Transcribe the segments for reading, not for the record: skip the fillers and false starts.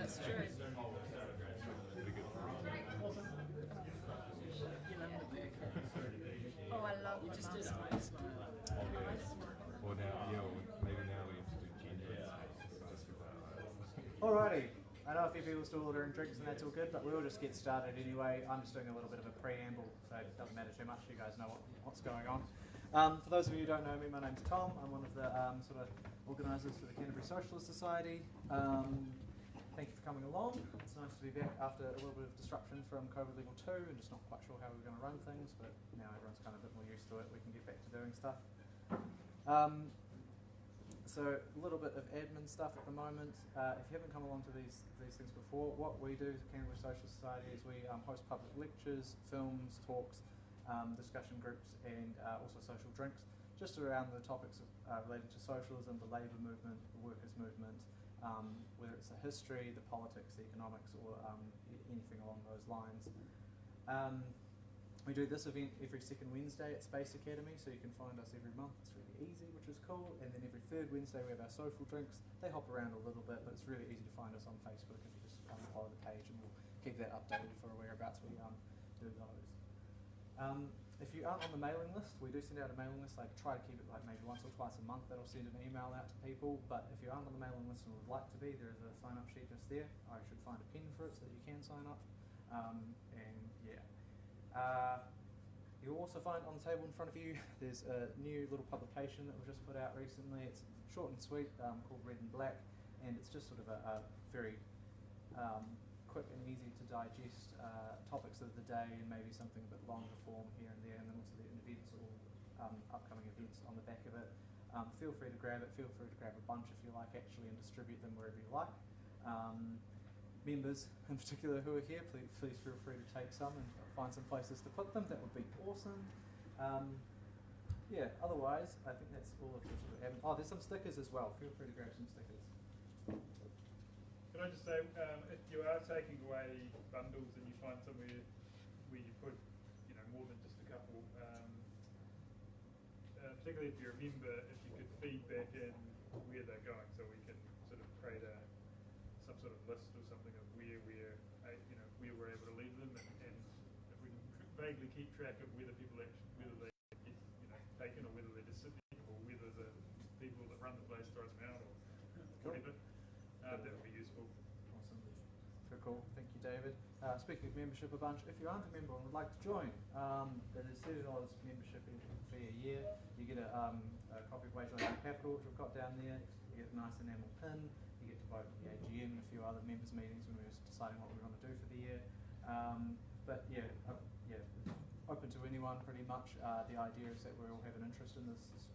That's true. Oh, I love you. Just a smile. Well, now, maybe now we have to do gender. Alrighty. I know a few people still ordering drinks and that's all good, but we'll just get started anyway. I'm just doing a little bit of a preamble, so it doesn't matter too much. You guys know what's going on. For those of you who don't know me, my name's Tom. I'm one of the sort of organisers for the Canterbury Socialist Society. Thank you for coming along. It's nice to be back after a little bit of disruption from COVID level 2 and just not quite sure how we're going to run things, but now everyone's kind of a bit more used to it. We can get back to doing stuff. So a little bit of admin stuff at the moment. If you haven't come along to these things before, what we do as a Canterbury Socialist Society is we host public lectures, films, talks, discussion groups, and also social drinks, just around the topics related to socialism, the labour movement, the workers' movement, whether it's the history, the politics, the economics, or anything along those lines. We do this event every second Wednesday at Space Academy, so you can find us every month. It's really easy, which is cool. And then every third Wednesday we have our social drinks. They hop around a little bit, but it's really easy to find us on Facebook if you just follow the page, and we'll keep that updated for whereabouts we do those. If you aren't on the mailing list, we do send out a mailing list. I try to keep it like maybe once or twice a month. That'll send an email out to people. But if you aren't on the mailing list and would like to be, there is a sign-up sheet just there. I should find a pen for it so that you can sign up. And yeah. You'll also find on the table in front of you, there's a new little publication that was just put out recently. It's short and sweet, called Red and Black, and it's just sort of a very quick and easy to digest topics of the day, and maybe something a bit longer form here and there, and then also the events or upcoming events on the back of it. Feel free to grab it. Feel free to grab a bunch if you like, actually, and distribute them wherever you like. Members in particular who are here, please feel free to take some and find some places to put them. That would be awesome. Yeah, otherwise, I think that's all of the sort of admin. Oh, there's some stickers as well. Feel free to grab some stickers. Can I just say, if you are taking away bundles and you find somewhere where you put, more than just a couple, particularly if you're a member, if you could feedback in where they're going, so we can sort of create some sort of list or something of where we're able to leave them, and if we can vaguely keep track of whether people actually, whether they get taken, or whether they're just sitting, or whether the people that run the place throw them out, or whatever, that would be useful. Awesome. Very cool. Thank you, David. Speaking of membership a bunch, if you aren't a member and would like to join, it is $30 membership fee a year. You get a copy of Wage on Your Capital, which we've got down there. You get a nice enamel pin. You get to vote at the AGM and a few other members' meetings when we're deciding what we want to do for the year. But yeah, open to anyone pretty much. The idea is that we all have an interest in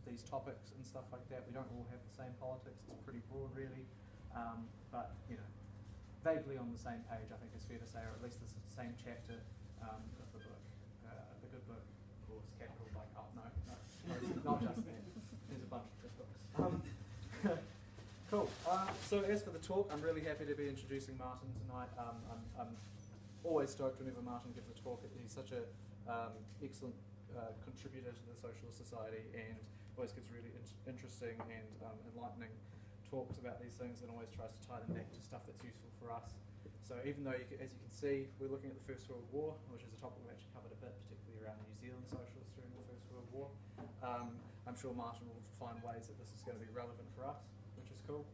these topics and stuff like that. We don't all have the same politics. It's pretty broad, really. But vaguely on the same page, I think is fair to say, or at least the same chapter of the book. The good book, of course, Capital by no, not just that. There's a bunch of good books. Cool. So as for the talk, I'm really happy to be introducing Martin tonight. I'm always stoked whenever Martin gives a talk. He's such a excellent contributor to the Socialist Society, and always gives really interesting and enlightening talks about these things, and always tries to tie them back to stuff that's useful for us. So even though, as you can see, we're looking at the First World War, which is a topic we've actually covered a bit, particularly around New Zealand socialists during the First World War, I'm sure Martin will find ways that this is going to be relevant for us, which is cool.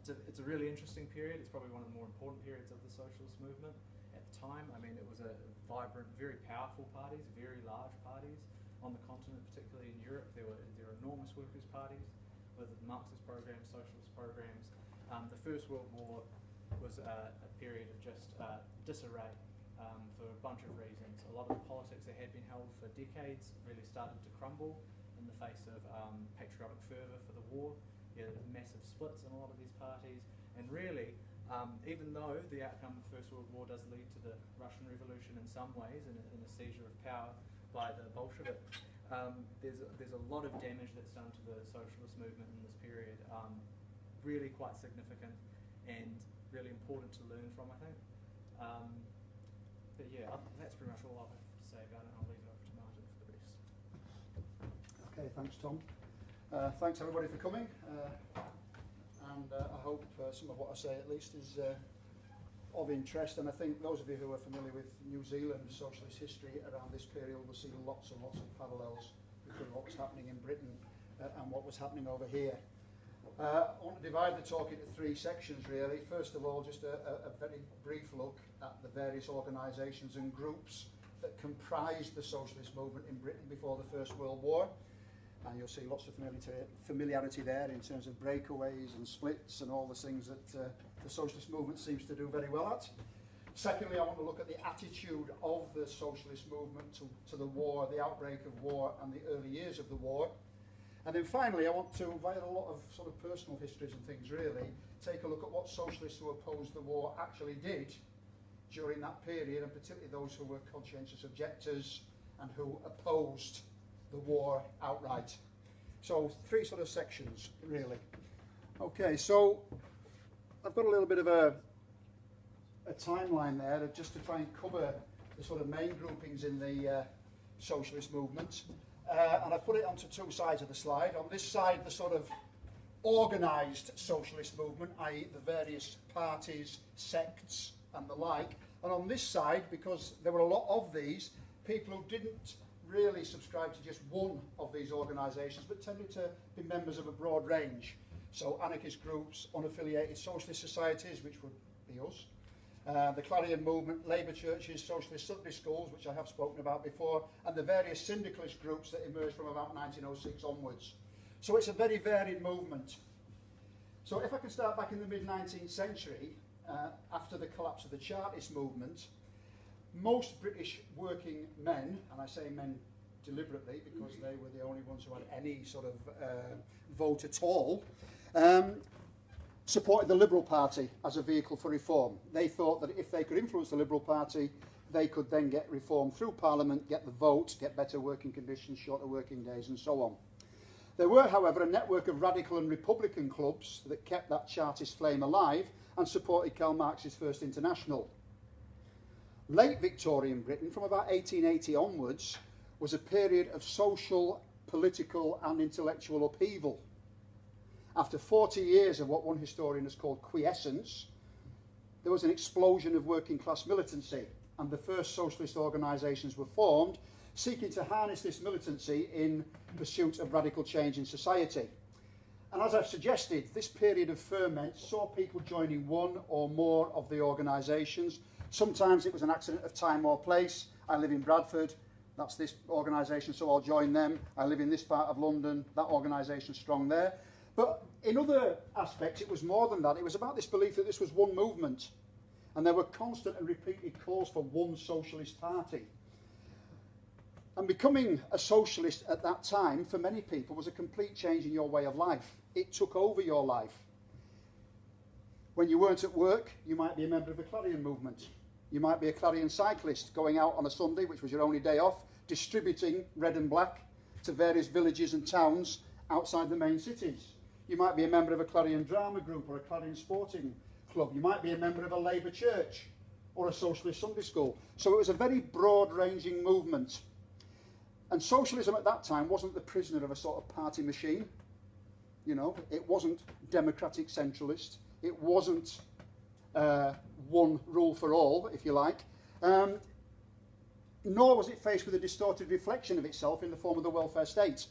It's a really interesting period. It's probably one of the more important periods of the socialist movement at the time. I mean, it was a vibrant, very powerful parties, very large parties on the continent, particularly in Europe. There were enormous workers' parties with Marxist programs, socialist programs. The First World War was a period of just disarray for a bunch of reasons. A lot of the politics that had been held for decades really started to crumble in the face of patriotic fervor for the war. You had massive splits in a lot of these parties, and really, even though the outcome of the First World War does lead to the Russian Revolution in some ways, in a seizure of power by the Bolsheviks, there's a lot of damage that's done to the socialist movement in this period. Really quite significant and really important to learn from, I think. But yeah, that's pretty much all I have to say about it. I'll leave it over to Martin for the rest. Okay, thanks, Tom. Thanks everybody for coming. and I hope some of what I say at least is of interest. And I think those of you who are familiar with New Zealand socialist history around this period will see lots and lots of parallels between what was happening in Britain and what was happening over here. I want to divide the talk into three sections really. First of all, just a very brief look at the various organisations and groups that comprised the socialist movement in Britain before the First World War. And you'll see lots of familiarity there in terms of breakaways and splits and all the things that the socialist movement seems to do very well at. Secondly, I want to look at the attitude of the socialist movement to the war, the outbreak of war and the early years of the war. And then finally, I want to, via a lot of sort of personal histories and things really, take a look at what socialists who opposed the war actually did during that period, and particularly those who were conscientious objectors and who opposed the war outright. So three sort of sections really. Okay, so I've got a little bit of a timeline there just to try and cover the sort of main groupings in the socialist movement. And I've put it onto two sides of the slide. On this side, the sort of organised socialist movement, i.e. the various parties, sects and the like. And on this side, because there were a lot of these, people who didn't really subscribe to just one of these organisations, but tended to be members of a broad range. So anarchist groups, unaffiliated socialist societies, which would be us, the Clarion movement, labour churches, socialist Sunday schools, which I have spoken about before, and the various syndicalist groups that emerged from about 1906 onwards. So it's a very varied movement. So if I can start back in the mid-19th century, after the collapse of the Chartist movement, most British working men, and I say men deliberately because they were the only ones who had any sort of vote at all, supported the Liberal Party as a vehicle for reform. They thought that if they could influence the Liberal Party, they could then get reform through Parliament, get the vote, get better working conditions, shorter working days and so on. There were, however, a network of radical and Republican clubs that kept that Chartist flame alive and supported Karl Marx's First International. Late Victorian Britain, from about 1880 onwards, was a period of social, political and intellectual upheaval. After 40 years of what one historian has called quiescence, there was an explosion of working class militancy, and the first socialist organisations were formed, seeking to harness this militancy in pursuit of radical change in society. And as I've suggested, this period of ferment saw people joining one or more of the organisations. Sometimes it was an accident of time or place. I live in Bradford, that's this organisation, so I'll join them. I live in this part of London, that organisation's strong there. But in other aspects, it was more than that. It was about this belief that this was one movement, and there were constant and repeated calls for one socialist party. And becoming a socialist at that time, for many people, was a complete change in your way of life. It took over your life. When you weren't at work, you might be a member of the Clarion movement. You might be a Clarion cyclist going out on a Sunday, which was your only day off, distributing red and black to various villages and towns outside the main cities. You might be a member of a Clarion drama group or a Clarion sporting club. You might be a member of a Labour church or a socialist Sunday school. So it was a very broad-ranging movement. And socialism at that time wasn't the prisoner of a sort of party machine. You know, it wasn't democratic centralist. It wasn't one rule for all, if you like. Nor was it faced with a distorted reflection of itself in the form of the welfare state.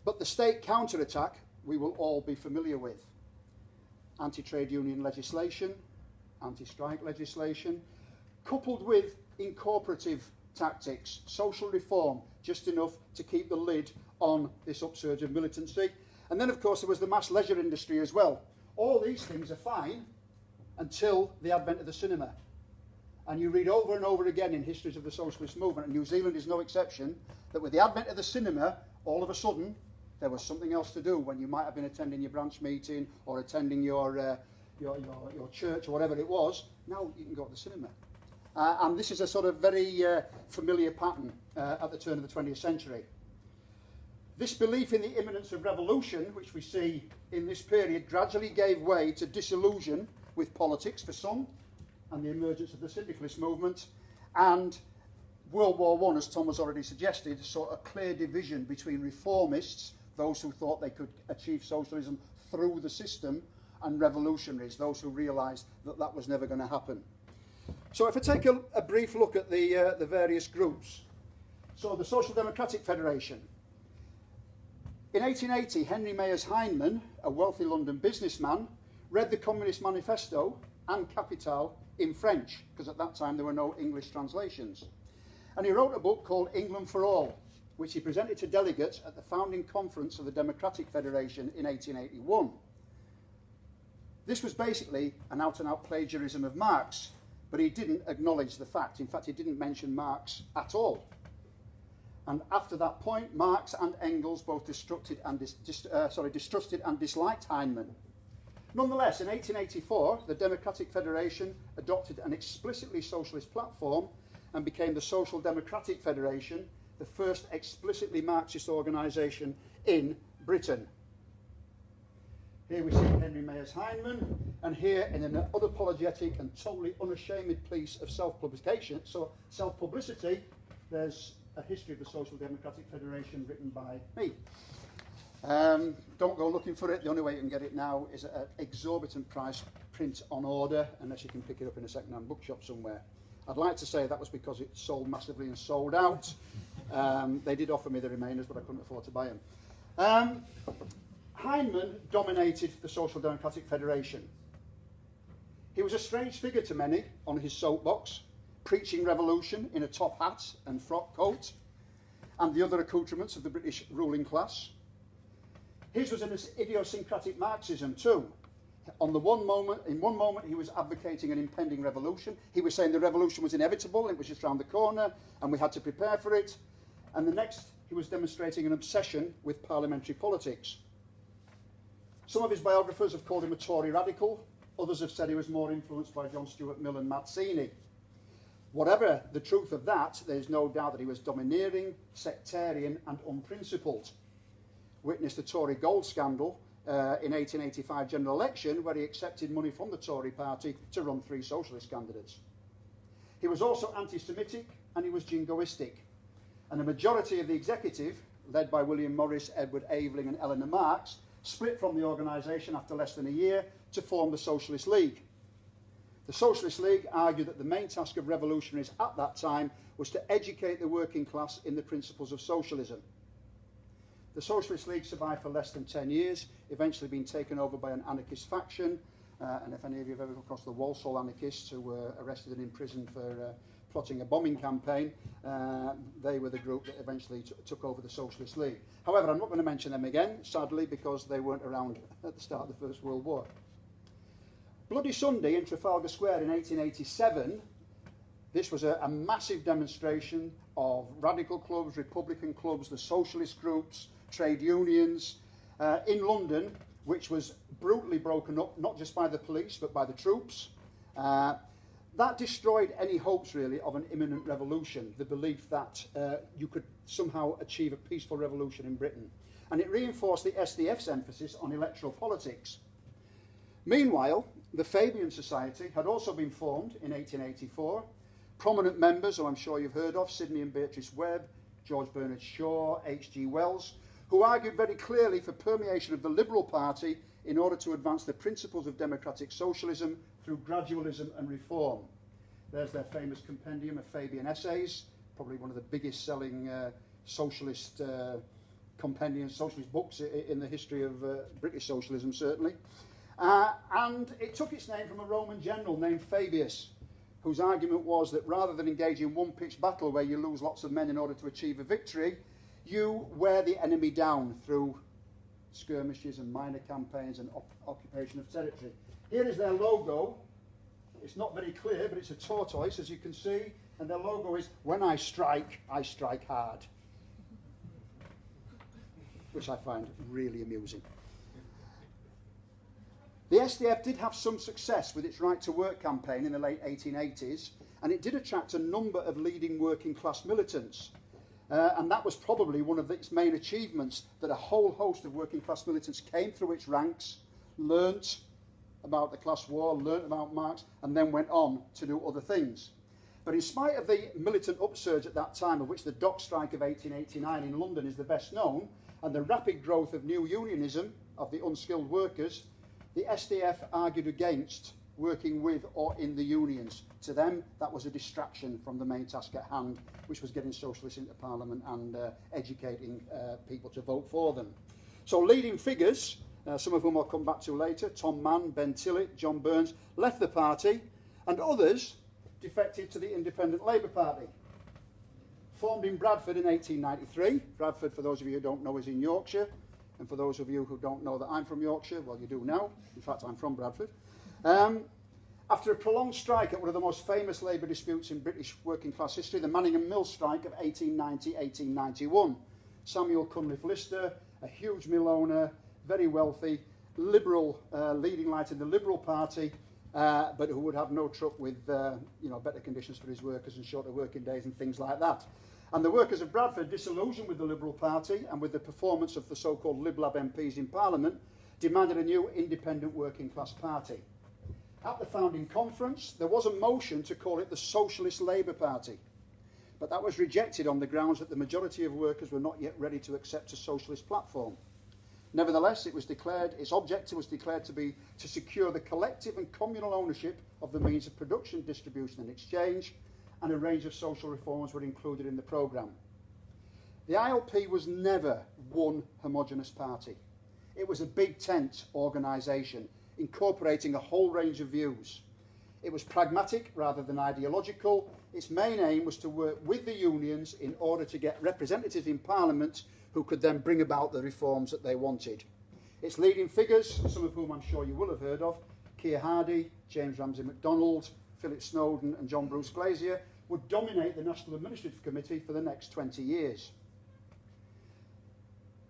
But the state counterattack we will all be familiar with. Anti-trade union legislation, anti-strike legislation, coupled with incorporative tactics, social reform, just enough to keep the lid on this upsurge of militancy. And then, of course, there was the mass leisure industry as well. All these things are fine until the advent of the cinema. And you read over and over again in histories of the socialist movement, and New Zealand is no exception, that with the advent of the cinema, all of a sudden, there was something else to do when you might have been attending your branch meeting or attending your church or whatever it was. Now you can go to the cinema. And this is a sort of very familiar pattern at the turn of the 20th century. This belief in the imminence of revolution, which we see in this period, gradually gave way to disillusion with politics for some, and the emergence of the syndicalist movement, and World War I, as Tom has already suggested, saw a clear division between reformists, those who thought they could achieve socialism through the system, and revolutionaries, those who realised that that was never going to happen. So if I take a brief look at the various groups. So the Social Democratic Federation. In 1880, Henry Mayers Hindman, a wealthy London businessman, read the Communist Manifesto and Capital in French, because at that time there were no English translations. And he wrote a book called England for All, which he presented to delegates at the founding conference of the Democratic Federation in 1881. This was basically an out-and-out plagiarism of Marx, but he didn't acknowledge the fact. In fact, he didn't mention Marx at all. And after that point, Marx and Engels both distrusted and disliked Hindman. Nonetheless, in 1884, the Democratic Federation adopted an explicitly socialist platform and became the Social Democratic Federation, the first explicitly Marxist organisation in Britain. Here we see Henry Mayers Hindman, and here in an unapologetic and totally unashamed piece of self-publicity, there's a history of the Social Democratic Federation written by me. Don't go looking for it. The only way you can get it now is at an exorbitant price, print on order, unless you can pick it up in a second-hand bookshop somewhere. I'd like to say that was because it sold massively and sold out. They did offer me the remainders, but I couldn't afford to buy them. Hindman dominated the Social Democratic Federation. He was a strange figure to many on his soapbox, preaching revolution in a top hat and frock coat, and the other accoutrements of the British ruling class. His was an idiosyncratic Marxism too. In one moment he was advocating an impending revolution. He was saying the revolution was inevitable, it was just round the corner, and we had to prepare for it. And the next, he was demonstrating an obsession with parliamentary politics. Some of his biographers have called him a Tory radical. Others have said he was more influenced by John Stuart Mill and Mazzini. Whatever the truth of that, there's no doubt that he was domineering, sectarian and unprincipled. Witness the Tory gold scandal in 1885 general election, where he accepted money from the Tory party to run 3 socialist candidates. He was also anti-Semitic and he was jingoistic. And the majority of the executive, led by William Morris, Edward Aveling and Eleanor Marx, split from the organisation after less than a year to form the Socialist League. The Socialist League argued that the main task of revolutionaries at that time was to educate the working class in the principles of socialism. The Socialist League survived for less than 10 years, eventually being taken over by an anarchist faction, and if any of you have ever come across the Walsall anarchists who were arrested and imprisoned for plotting a bombing campaign, they were the group that eventually took over the Socialist League. However, I'm not going to mention them again, sadly, because they weren't around at the start of the First World War. Bloody Sunday in Trafalgar Square in 1887, this was a massive demonstration of radical clubs, Republican clubs, the socialist groups, trade unions in London, which was brutally broken up, not just by the police, but by the troops. That destroyed any hopes, really, of an imminent revolution, the belief that you could somehow achieve a peaceful revolution in Britain. And it reinforced the SDF's emphasis on electoral politics. Meanwhile, the Fabian Society had also been formed in 1884. Prominent members, who I'm sure you've heard of, Sidney and Beatrice Webb, George Bernard Shaw, H.G. Wells, who argued very clearly for permeation of the Liberal Party in order to advance the principles of democratic socialism through gradualism and reform. There's their famous compendium of Fabian essays, probably one of the biggest selling socialist compendiums, socialist books in the history of British socialism, certainly. And it took its name from a Roman general named Fabius, whose argument was that rather than engage in one-pitch battle where you lose lots of men in order to achieve a victory, you wear the enemy down through skirmishes and minor campaigns and occupation of territory. Here is their logo. It's not very clear, but it's a tortoise, as you can see, and their logo is, "When I strike hard," which I find really amusing. The SDF did have some success with its Right to Work campaign in the late 1880s, and it did attract a number of leading working class militants. And that was probably one of its main achievements, that a whole host of working class militants came through its ranks, learnt about the class war, learnt about Marx, and then went on to do other things. But in spite of the militant upsurge at that time, of which the dock strike of 1889 in London is the best known, and the rapid growth of new unionism of the unskilled workers, the SDF argued against working with or in the unions. To them, that was a distraction from the main task at hand, which was getting socialists into Parliament and educating people to vote for them. So leading figures, some of whom I'll come back to later, Tom Mann, Ben Tillett, John Burns, left the party, and others defected to the Independent Labour Party. Formed in Bradford in 1893. Bradford, for those of you who don't know, is in Yorkshire. And for those of you who don't know that I'm from Yorkshire, well, you do now. In fact, I'm from Bradford. After a prolonged strike at one of the most famous labour disputes in British working class history, the Manningham Mill strike of 1890-1891, Samuel Cunliffe Lister, a huge mill owner, very wealthy, liberal, leading light in the Liberal Party, but who would have no truck with better conditions for his workers and shorter working days and things like that. And the workers of Bradford, disillusioned with the Liberal Party and with the performance of the so-called Lib Lab MPs in Parliament, demanded a new independent working class party. At the founding conference, there was a motion to call it the Socialist Labour Party, but that was rejected on the grounds that the majority of workers were not yet ready to accept a socialist platform. Nevertheless, its objective was declared to be to secure the collective and communal ownership of the means of production, distribution and exchange, and a range of social reforms were included in the programme. The ILP was never one homogenous party. It was a big tent organisation, incorporating a whole range of views. It was pragmatic rather than ideological. Its main aim was to work with the unions in order to get representatives in Parliament who could then bring about the reforms that they wanted. Its leading figures, some of whom I'm sure you will have heard of, Keir Hardie, James Ramsay McDonald, Philip Snowden and John Bruce Glazier, would dominate the National Administrative Committee for the next 20 years.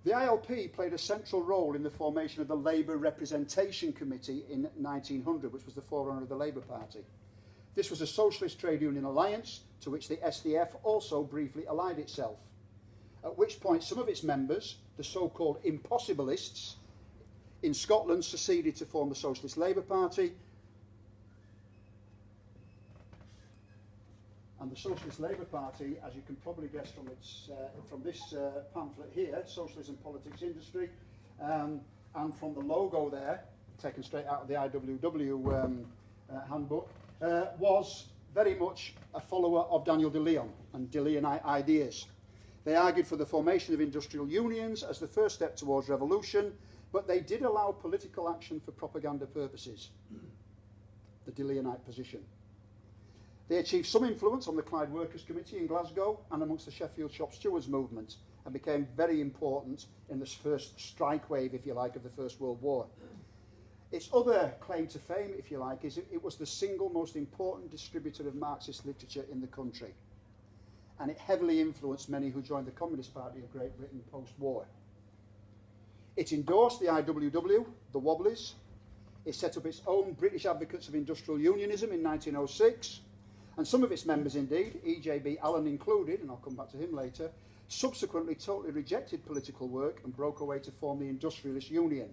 The ILP played a central role in the formation of the Labour Representation Committee in 1900, which was the forerunner of the Labour Party. This was a socialist trade union alliance to which the SDF also briefly allied itself, at which point some of its members, the so-called impossibilists, in Scotland seceded to form the Socialist Labour Party, and the Socialist Labour Party, as you can probably guess from this pamphlet here, Socialism, Politics, Industry, and from the logo there, taken straight out of the IWW handbook, was very much a follower of Daniel de Leon and de Leonite ideas. They argued for the formation of industrial unions as the first step towards revolution, but they did allow political action for propaganda purposes, the de Leonite position. They achieved some influence on the Clyde Workers' Committee in Glasgow and amongst the Sheffield Shop Stewards movement, and became very important in this first strike wave, if you like, of the First World War. Its other claim to fame, if you like, is it was the single most important distributor of Marxist literature in the country, and it heavily influenced many who joined the Communist Party of Great Britain post-war. It endorsed the IWW, the Wobblies. It set up its own British Advocates of Industrial Unionism in 1906, and some of its members indeed, E.J.B. Allen included, and I'll come back to him later, subsequently totally rejected political work and broke away to form the Industrialist Union.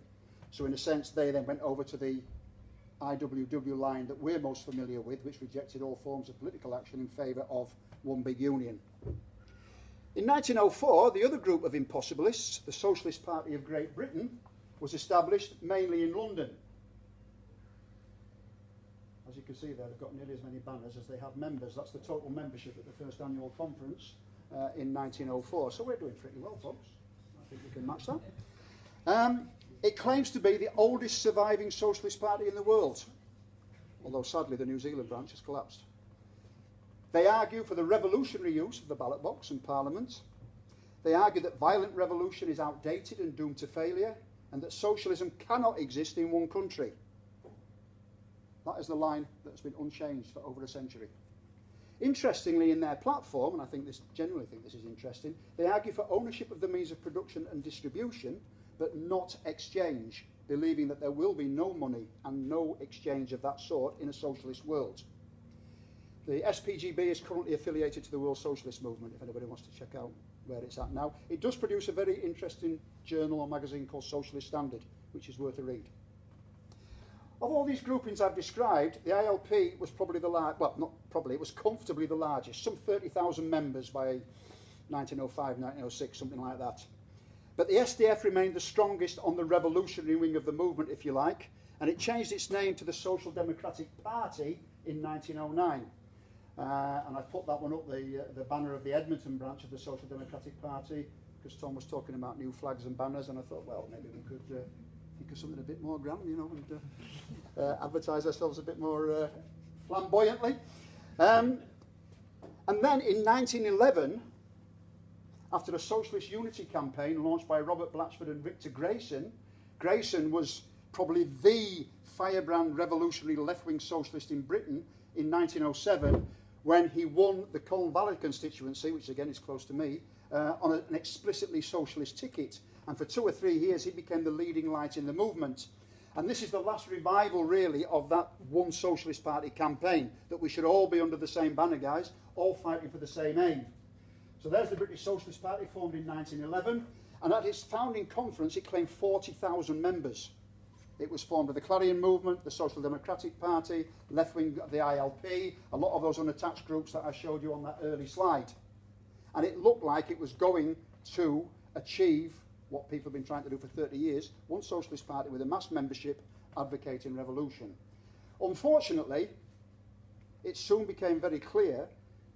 So in a sense, they then went over to the IWW line that we're most familiar with, which rejected all forms of political action in favour of one big union. In 1904, the other group of impossibilists, the Socialist Party of Great Britain, was established mainly in London. As you can see there, they've got nearly as many banners as they have members. That's the total membership at the first annual conference in 1904. So we're doing pretty well, folks. I think we can match that. It claims to be the oldest surviving socialist party in the world, although sadly the New Zealand branch has collapsed. They argue for the revolutionary use of the ballot box and Parliament. They argue that violent revolution is outdated and doomed to failure, and that socialism cannot exist in one country. That is the line that's been unchanged for over a century. Interestingly, in their platform, and I genuinely think this is interesting, they argue for ownership of the means of production and distribution, but not exchange, believing that there will be no money and no exchange of that sort in a socialist world. The SPGB is currently affiliated to the World Socialist Movement, if anybody wants to check out where it's at now. It does produce a very interesting journal or magazine called Socialist Standard, which is worth a read. Of all these groupings I've described, the ILP was probably the largest, well, not probably, it was comfortably the largest, some 30,000 members by 1905, 1906, something like that. But the SDF remained the strongest on the revolutionary wing of the movement, if you like, and it changed its name to the Social Democratic Party in 1909. And I put that one up, the banner of the Edmonton branch of the Social Democratic Party, because Tom was talking about new flags and banners, and I thought, well, maybe we could think of something a bit more grand, you know, and advertise ourselves a bit more flamboyantly. And then in 1911, after a socialist unity campaign launched by Robert Blatchford and Victor Grayson, Grayson was probably the firebrand revolutionary left-wing socialist in Britain in 1907, when he won the Colne Valley constituency, which again is close to me, on an explicitly socialist ticket. And for 2 or 3 years he became the leading light in the movement. And this is the last revival, really, of that one Socialist Party campaign, that we should all be under the same banner, guys, all fighting for the same aim. So there's the British Socialist Party, formed in 1911, and at its founding conference it claimed 40,000 members. It was formed by the Clarion Movement, the Social Democratic Party, left-wing of the ILP, a lot of those unattached groups that I showed you on that early slide. And it looked like it was going to achieve what people have been trying to do for 30 years, one socialist party with a mass membership advocating revolution. Unfortunately, it soon became very clear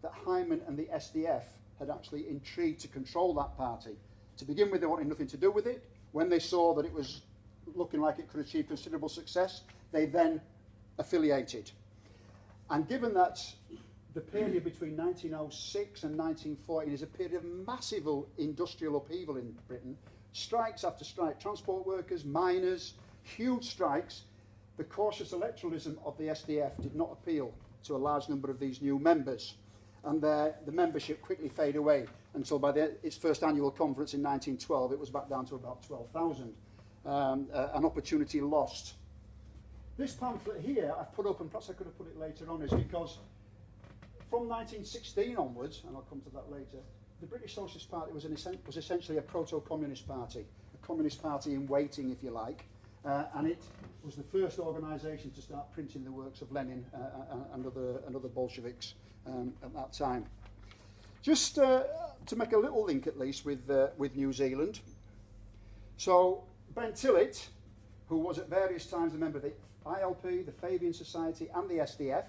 that Hindman and the SDF had actually intrigued to control that party. To begin with, they wanted nothing to do with it. When they saw that it was looking like it could achieve considerable success, they then affiliated. And given that the period between 1906 and 1914 is a period of massive industrial upheaval in Britain, strikes after strike, transport workers, miners, huge strikes, the cautious electoralism of the SDF did not appeal to a large number of these new members. And the membership quickly faded away until by its first annual conference in 1912, it was back down to about 12,000. An opportunity lost. This pamphlet here I've put up, and perhaps I could have put it later on, is because from 1916 onwards, and I'll come to that later, the British Socialist Party was essentially a proto-communist party, a communist party in waiting, if you like, and it was the first organisation to start printing the works of Lenin and other Bolsheviks at that time. Just to make a little link, at least, with New Zealand. So Ben Tillett, who was at various times a member of the ILP, the Fabian Society and the SDF,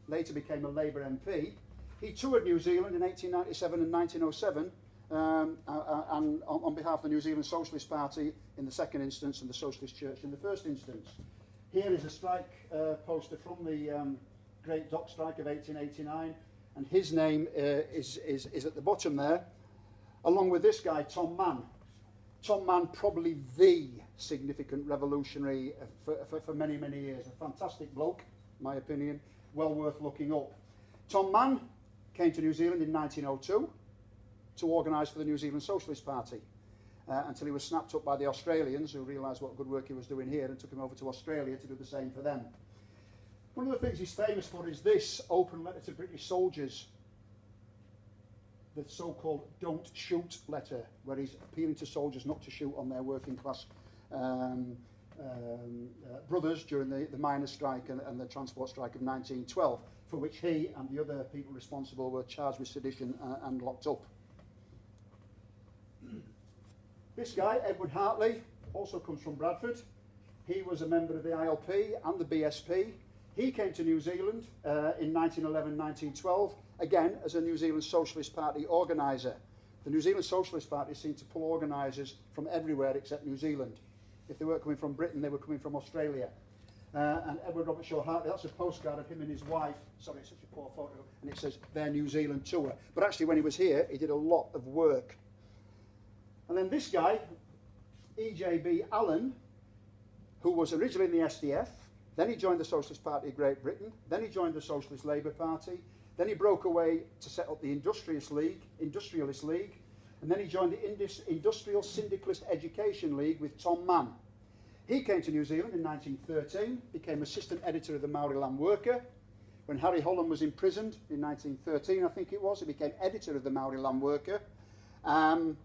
later became a Labour MP. He toured New Zealand in 1897 and 1907 and on behalf of the New Zealand Socialist Party in the second instance and the Socialist Church in the first instance. Here is a strike poster from the Great Dock Strike of 1889, and his name is at the bottom there, along with this guy, Tom Mann. Tom Mann, probably the significant revolutionary for many, many years. A fantastic bloke, in my opinion, well worth looking up. Tom Mann came to New Zealand in 1902 to organise for the New Zealand Socialist Party until he was snapped up by the Australians, who realised what good work he was doing here and took him over to Australia to do the same for them. One of the things he's famous for is this open letter to British soldiers, the so-called don't shoot letter, where he's appealing to soldiers not to shoot on their working class brothers during the miners' strike and the transport strike of 1912, for which he and the other people responsible were charged with sedition and locked up. This guy, Edward Hartley, also comes from Bradford. He was a member of the ILP and the BSP. He came to New Zealand in 1911-1912, again as a New Zealand Socialist Party organiser. The New Zealand Socialist Party seemed to pull organisers from everywhere except New Zealand. If they weren't coming from Britain, they were coming from Australia. And Edward Robert Shaw Hartley, that's a postcard of him and his wife. Sorry, it's such a poor photo. And it says their New Zealand tour. But actually, when he was here, he did a lot of work. And then this guy, E.J.B. Allen, who was originally in the SDF, then he joined the Socialist Party of Great Britain, then he joined the Socialist Labour Party, then he broke away to set up the Industrialist League, and then he joined the Industrial Syndicalist Education League with Tom Mann. He came to New Zealand in 1913, became assistant editor of the Maori-Land Worker. When Harry Holland was imprisoned in 1913, I think it was, he became editor of the Maori-Land Worker. And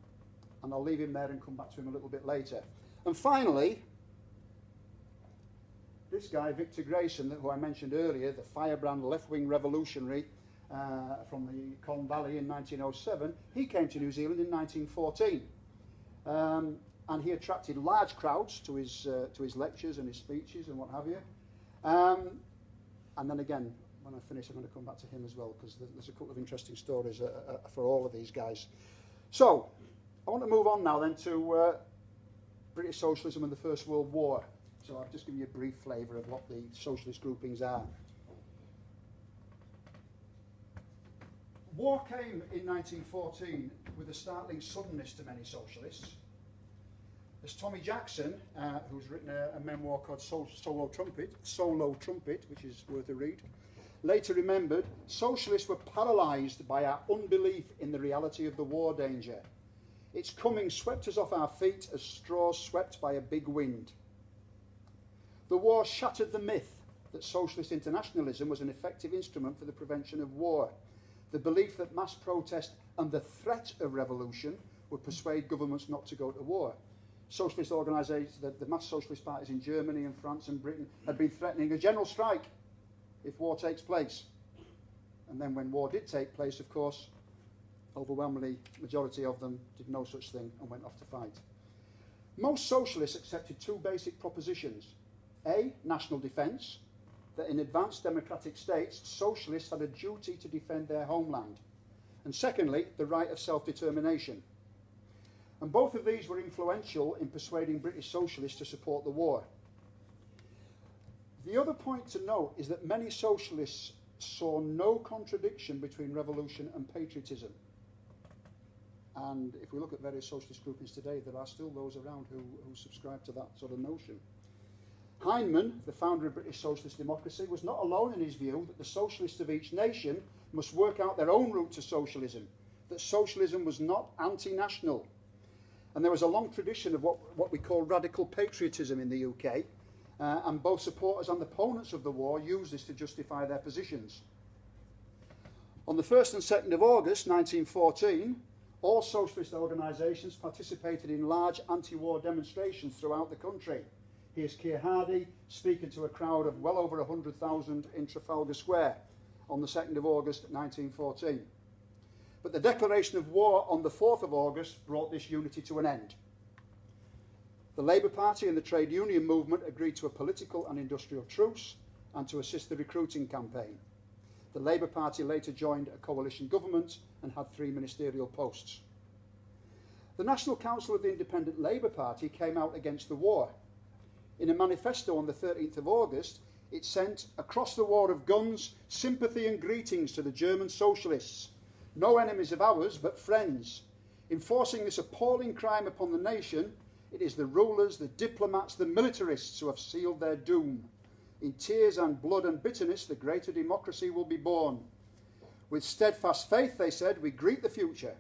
I'll leave him there and come back to him a little bit later. And finally, this guy, Victor Grayson, who I mentioned earlier, the firebrand left-wing revolutionary from the Colne Valley in 1907, he came to New Zealand in 1914. And he attracted large crowds to his lectures and his speeches and what have you. And then again, when I finish, I'm going to come back to him as well, because there's a couple of interesting stories for all of these guys. So, I want to move on now then to British socialism and the First World War. So I've just given you a brief flavour of what the socialist groupings are. War came in 1914 with a startling suddenness to many socialists. As Tommy Jackson, who's written a memoir called Solo Trumpet, which is worth a read, later remembered, socialists were paralysed by our unbelief in the reality of the war danger. Its coming swept us off our feet as straws swept by a big wind. The war shattered the myth that socialist internationalism was an effective instrument for the prevention of war. The belief that mass protest and the threat of revolution would persuade governments not to go to war. Socialist organisations, the mass socialist parties in Germany and France and Britain had been threatening a general strike if war takes place. And then when war did take place, of course, overwhelmingly majority of them did no such thing and went off to fight. Most socialists accepted two basic propositions. A, national defence, that in advanced democratic states, socialists had a duty to defend their homeland. And secondly, the right of self-determination. And both of these were influential in persuading British socialists to support the war. The other point to note is that many socialists saw no contradiction between revolution and patriotism. And if we look at various socialist groupings today, there are still those around who subscribe to that sort of notion. Hindman, the founder of British socialist democracy, was not alone in his view that the socialists of each nation must work out their own route to socialism, that socialism was not anti-national. And there was a long tradition of what we call radical patriotism in the UK, and both supporters and opponents of the war used this to justify their positions. On the 1st and 2nd of August 1914, all socialist organisations participated in large anti-war demonstrations throughout the country. Here's Keir Hardie speaking to a crowd of well over 100,000 in Trafalgar Square on the 2nd of August 1914. But the declaration of war on the 4th of August brought this unity to an end. The Labour Party and the trade union movement agreed to a political and industrial truce and to assist the recruiting campaign. The Labour Party later joined a coalition government and had 3 ministerial posts. The National Council of the Independent Labour Party came out against the war. In a manifesto on the 13th of August, it sent, across the war of guns, sympathy and greetings to the German socialists. No enemies of ours, but friends. Enforcing this appalling crime upon the nation, it is the rulers, the diplomats, the militarists who have sealed their doom. In tears and blood and bitterness, the greater democracy will be born. With steadfast faith, they said, we greet the future.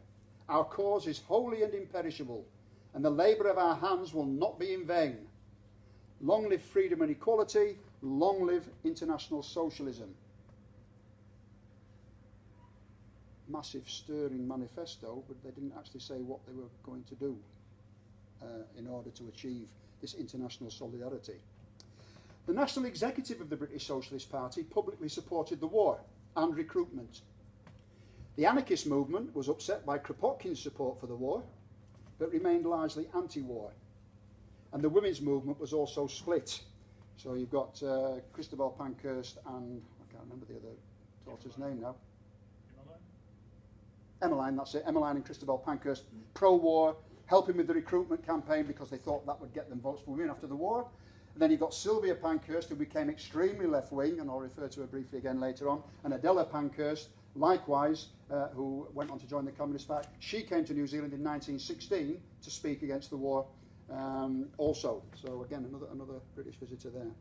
Our cause is holy and imperishable, and the labour of our hands will not be in vain. Long live freedom and equality, long live international socialism. Massive stirring manifesto, but they didn't actually say what they were going to do in order to achieve this international solidarity. The national executive of the British Socialist Party publicly supported the war and recruitment. The anarchist movement was upset by Kropotkin's support for the war, but remained largely anti-war. And the women's movement was also split. So you've got Christabel Pankhurst and, I can't remember the other daughter's name now. Emmeline, that's it. Emmeline and Christabel Pankhurst, pro-war, helping with the recruitment campaign because they thought that would get them votes for women after the war. And then you've got Sylvia Pankhurst, who became extremely left-wing, and I'll refer to her briefly again later on, and Adela Pankhurst, likewise, who went on to join the Communist Party. She came to New Zealand in 1916 to speak against the war also. So again, another British visitor there.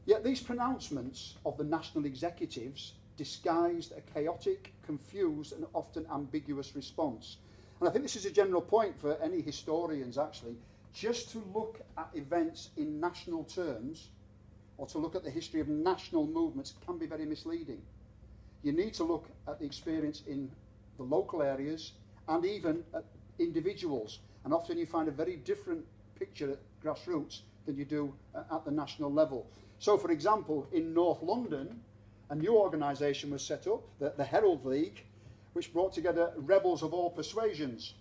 Yet these pronouncements of the national executives disguised a chaotic, confused and often ambiguous response. And I think this is a general point for any historians actually. Just to look at events in national terms or to look at the history of national movements can be very misleading. You need to look at the experience in the local areas and even at individuals. And often you find a very different picture at grassroots than you do at the national level. So for example, in North London, a new organisation was set up, the Herald League, which brought together rebels of all persuasions.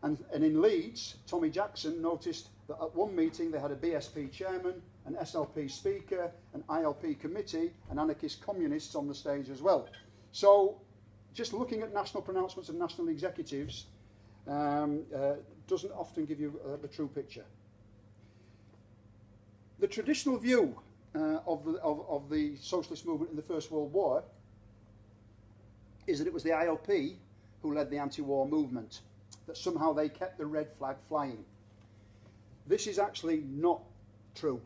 And in Leeds, Tommy Jackson noticed that at one meeting they had a BSP chairman, an SLP speaker, an ILP committee, and anarchist communists on the stage as well. So just looking at national pronouncements of national executives doesn't often give you the true picture. The traditional view of the socialist movement in the First World War is that it was the ILP who led the anti-war movement, that somehow they kept the red flag flying. This is actually not true,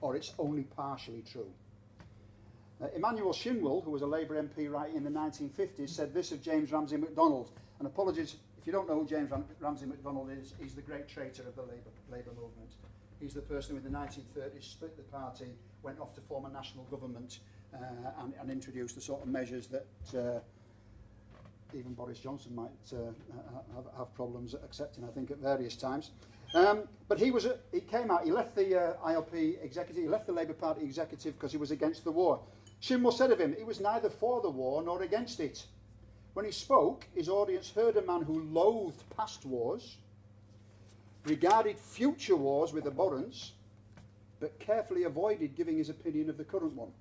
or it's only partially true. Emmanuel Shinwell, who was a Labour MP right in the 1950s, said this of James Ramsay McDonald, and apologies if you don't know who James Ramsay McDonald is, he's the great traitor of the Labour movement. He's the person who in the 1930s split the party, went off to form a national government and introduced the sort of measures that even Boris Johnson might have problems accepting, I think, at various times. But he came out, he left the ILP executive, he left the Labour Party executive because he was against the war. Shinwell said of him, he was neither for the war nor against it. When he spoke, his audience heard a man who loathed past wars, regarded future wars with abhorrence, but carefully avoided giving his opinion of the current one.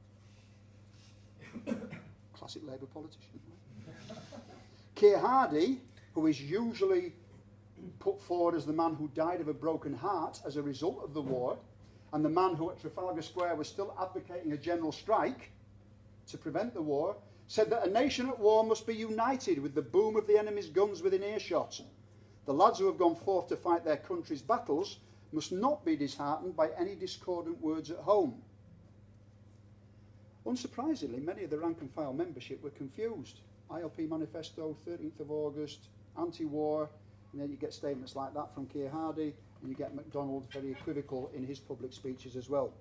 Classic Labour politician. Keir Hardie, who is usually put forward as the man who died of a broken heart as a result of the war, and the man who at Trafalgar Square was still advocating a general strike to prevent the war, said that a nation at war must be united with the boom of the enemy's guns within earshot. The lads who have gone forth to fight their country's battles must not be disheartened by any discordant words at home. Unsurprisingly, many of the rank and file membership were confused. ILP manifesto, 13th of August, anti-war, and then you get statements like that from Keir Hardie, and you get McDonald very equivocal in his public speeches as well.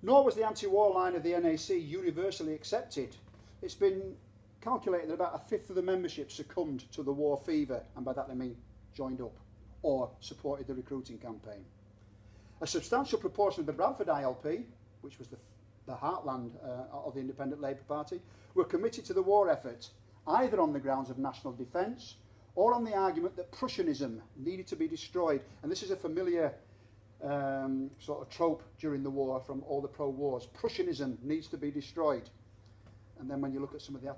Nor was the anti-war line of the NAC universally accepted. It's been calculated that about a fifth of the membership succumbed to the war fever, and by that they mean joined up or supported the recruiting campaign. A substantial proportion of the Bradford ILP, which was the heartland of the Independent Labour Party, were committed to the war effort, either on the grounds of national defence or on the argument that Prussianism needed to be destroyed. And this is a familiar sort of trope during the war from all the pro-wars. Prussianism needs to be destroyed. And then when you look at some of the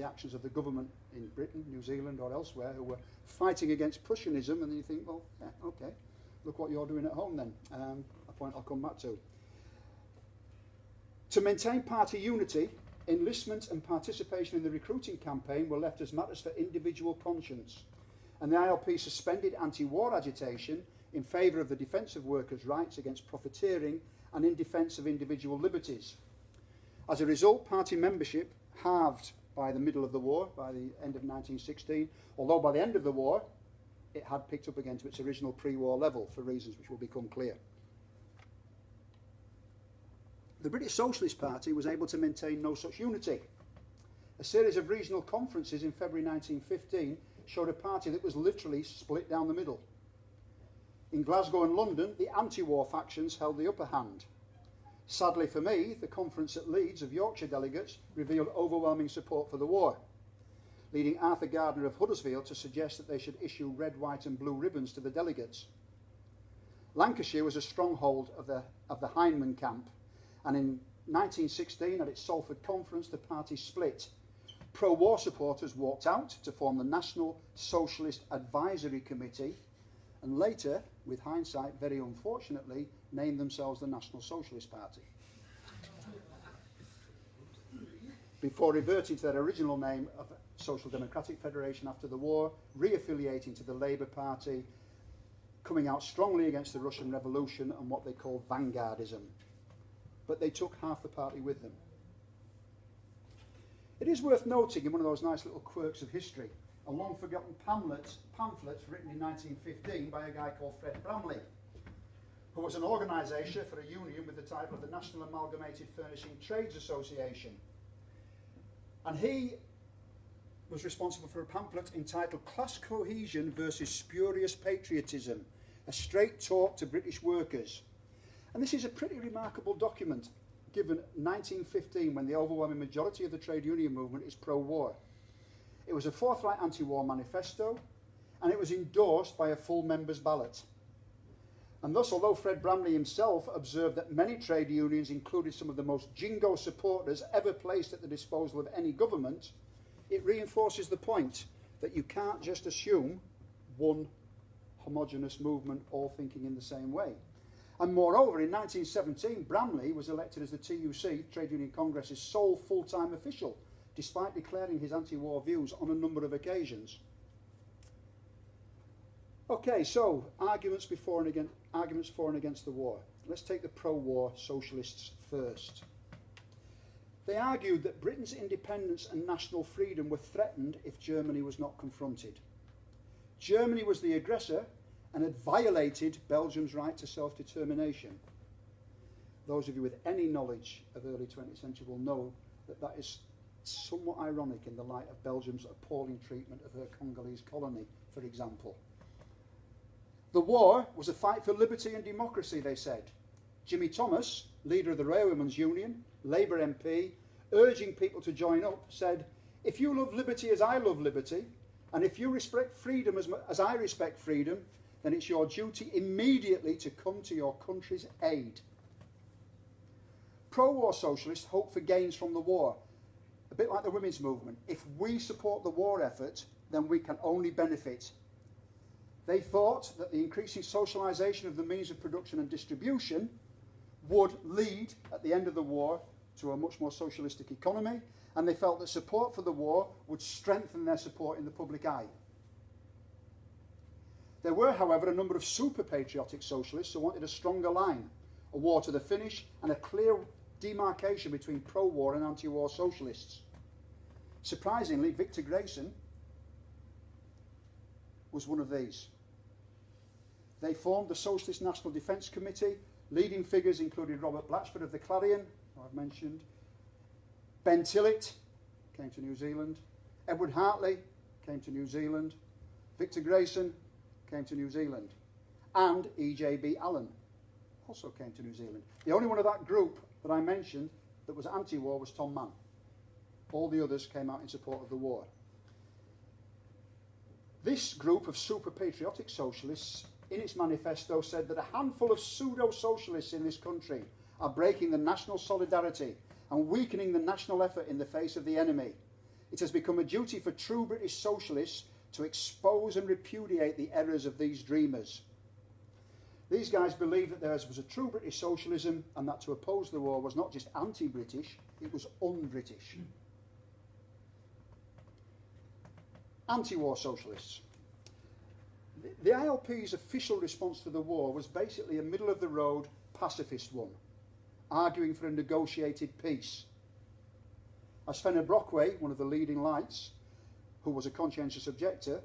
actions of the government in Britain, New Zealand or elsewhere who were fighting against Prussianism, and you think, well, yeah, okay, look what you're doing at home then. A point I'll come back to. To maintain party unity, enlistment and participation in the recruiting campaign were left as matters for individual conscience, and the ILP suspended anti-war agitation in favour of the defence of workers' rights against profiteering and in defence of individual liberties. As a result, party membership halved by the middle of the war, by the end of 1916, although by the end of the war it had picked up again to its original pre-war level for reasons which will become clear. The British Socialist Party was able to maintain no such unity. A series of regional conferences in February 1915 showed a party that was literally split down the middle. In Glasgow and London, the anti-war factions held the upper hand. Sadly for me, the conference at Leeds of Yorkshire delegates revealed overwhelming support for the war, leading Arthur Gardner of Huddersfield to suggest that they should issue red, white and blue ribbons to the delegates. Lancashire was a stronghold of the Hindman camp, and in 1916 at its Salford conference the party split. Pro-war supporters walked out to form the National Socialist Advisory Committee, and later, with hindsight very unfortunately, named themselves the National Socialist Party, before reverting to their original name of Social Democratic Federation after the war, re-affiliating to the Labour Party, coming out strongly against the Russian Revolution and what they called vanguardism. But they took half the party with them. It is worth noting, in one of those nice little quirks of history, a long-forgotten pamphlet written in 1915 by a guy called Fred Brumley, who was an organiser for a union with the title of the National Amalgamated Furnishing Trades Association. And he was responsible for a pamphlet entitled Class Cohesion versus Spurious Patriotism, a straight talk to British workers. And this is a pretty remarkable document, given 1915, when the overwhelming majority of the trade union movement is pro-war. It was a forthright anti-war manifesto, and it was endorsed by a full members' ballot. And thus, although Fred Brumley himself observed that many trade unions included some of the most jingo supporters ever placed at the disposal of any government, it reinforces the point that you can't just assume one homogenous movement all thinking in the same way. And moreover, in 1917, Brumley was elected as the TUC, Trade Union Congress's sole full-time official, despite declaring his anti-war views on a number of occasions. Okay, so arguments for and against the war. Let's take the pro-war socialists first. They argued that Britain's independence and national freedom were threatened if Germany was not confronted. Germany was the aggressor and had violated Belgium's right to self-determination. Those of you with any knowledge of early 20th century will know that that is somewhat ironic in the light of Belgium's appalling treatment of her Congolese colony, for example. The war was a fight for liberty and democracy, they said. Jimmy Thomas, leader of the Railwaymen's Union, Labour MP, urging people to join up, said, "If you love liberty as I love liberty, and if you respect freedom as I respect freedom, then it's your duty immediately to come to your country's aid." Pro-war socialists hope for gains from the war, a bit like the women's movement. If we support the war effort, then we can only benefit. They thought that the increasing socialisation of the means of production and distribution would lead, at the end of the war, to a much more socialistic economy, and they felt that support for the war would strengthen their support in the public eye. There were, however, a number of super-patriotic socialists who wanted a stronger line, a war to the finish, and a clear demarcation between pro-war and anti-war socialists. Surprisingly, Victor Grayson was one of these. They formed the Socialist National Defence Committee. Leading figures included Robert Blatchford of the Clarion, who I've mentioned, Ben Tillett, came to New Zealand, Edward Hartley came to New Zealand, Victor Grayson came to New Zealand, and E.J.B. Allen also came to New Zealand. The only one of that group that I mentioned that was anti-war was Tom Mann. All the others came out in support of the war. This group of super-patriotic socialists, in its manifesto, said that a handful of pseudo-socialists in this country are breaking the national solidarity and weakening the national effort in the face of the enemy. It has become a duty for true British socialists to expose and repudiate the errors of these dreamers. These guys believed that there was a true British socialism and that to oppose the war was not just anti-British, it was un-British. Anti-war socialists. The ILP's official response to the war was basically a middle-of-the-road pacifist one, arguing for a negotiated peace. As Fenner Brockway, one of the leading lights, who was a conscientious objector,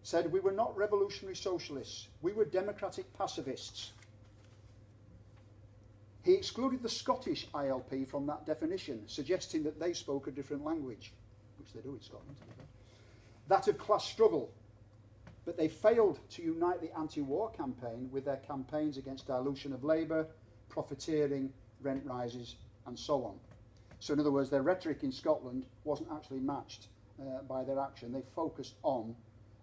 said, "We were not revolutionary socialists, we were democratic pacifists." He excluded the Scottish ILP from that definition, suggesting that they spoke a different language, which they do in Scotland, to be fair. That of class struggle. But they failed to unite the anti-war campaign with their campaigns against dilution of labour, profiteering, rent rises, and so on. So in other words, their rhetoric in Scotland wasn't actually matched by their action. They focused on,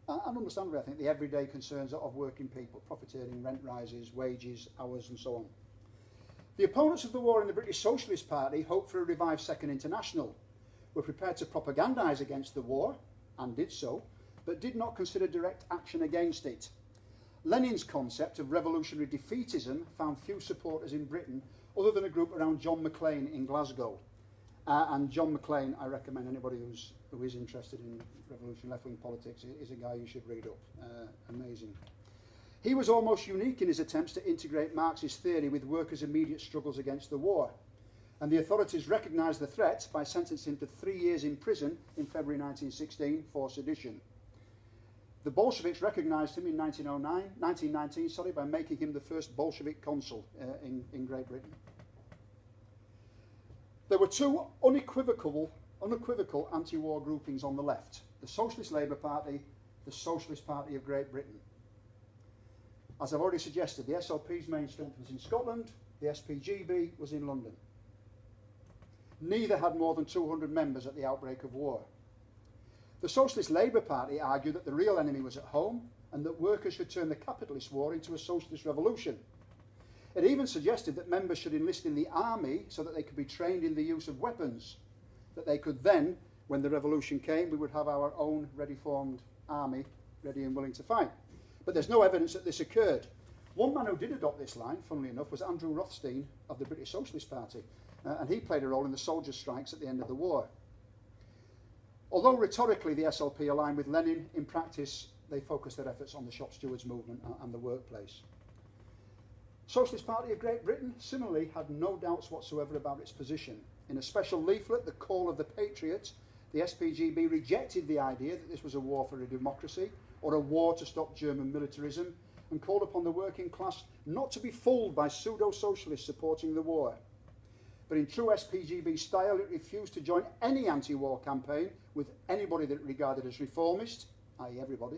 and understandably I think, the everyday concerns of working people, profiteering, rent rises, wages, hours, and so on. The opponents of the war in the British Socialist Party hoped for a revived Second International, were prepared to propagandise against the war, and did so, but did not consider direct action against it. Lenin's concept of revolutionary defeatism found few supporters in Britain other than a group around John Maclean in Glasgow. And John Maclean, I recommend anybody who is interested in revolutionary left-wing politics, is a guy you should read up. Amazing. He was almost unique in his attempts to integrate Marxist theory with workers' immediate struggles against the war. And the authorities recognised the threat by sentencing him to 3 years in prison in February 1916 for sedition. The Bolsheviks recognised him in 1919 by making him the first Bolshevik consul in Great Britain. There were two unequivocal anti-war groupings on the left: the Socialist Labour Party, the Socialist Party of Great Britain. As I've already suggested, the SLP's main strength was in Scotland, the SPGB was in London. Neither had more than 200 members at the outbreak of war. The Socialist Labour Party argued that the real enemy was at home and that workers should turn the capitalist war into a socialist revolution. It even suggested that members should enlist in the army so that they could be trained in the use of weapons, that they could then, when the revolution came, we would have our own ready-formed army, ready and willing to fight. But there's no evidence that this occurred. One man who did adopt this line, funnily enough, was Andrew Rothstein of the British Socialist Party, and he played a role in the soldiers' strikes at the end of the war. Although rhetorically the SLP aligned with Lenin, in practice they focused their efforts on the shop stewards movement and the workplace. Socialist Party of Great Britain similarly had no doubts whatsoever about its position. In a special leaflet, The Call of the Patriot, the SPGB rejected the idea that this was a war for a democracy or a war to stop German militarism, and called upon the working class not to be fooled by pseudo-socialists supporting the war. But in true SPGB style, it refused to join any anti-war campaign with anybody that it regarded as reformist, i.e. everybody,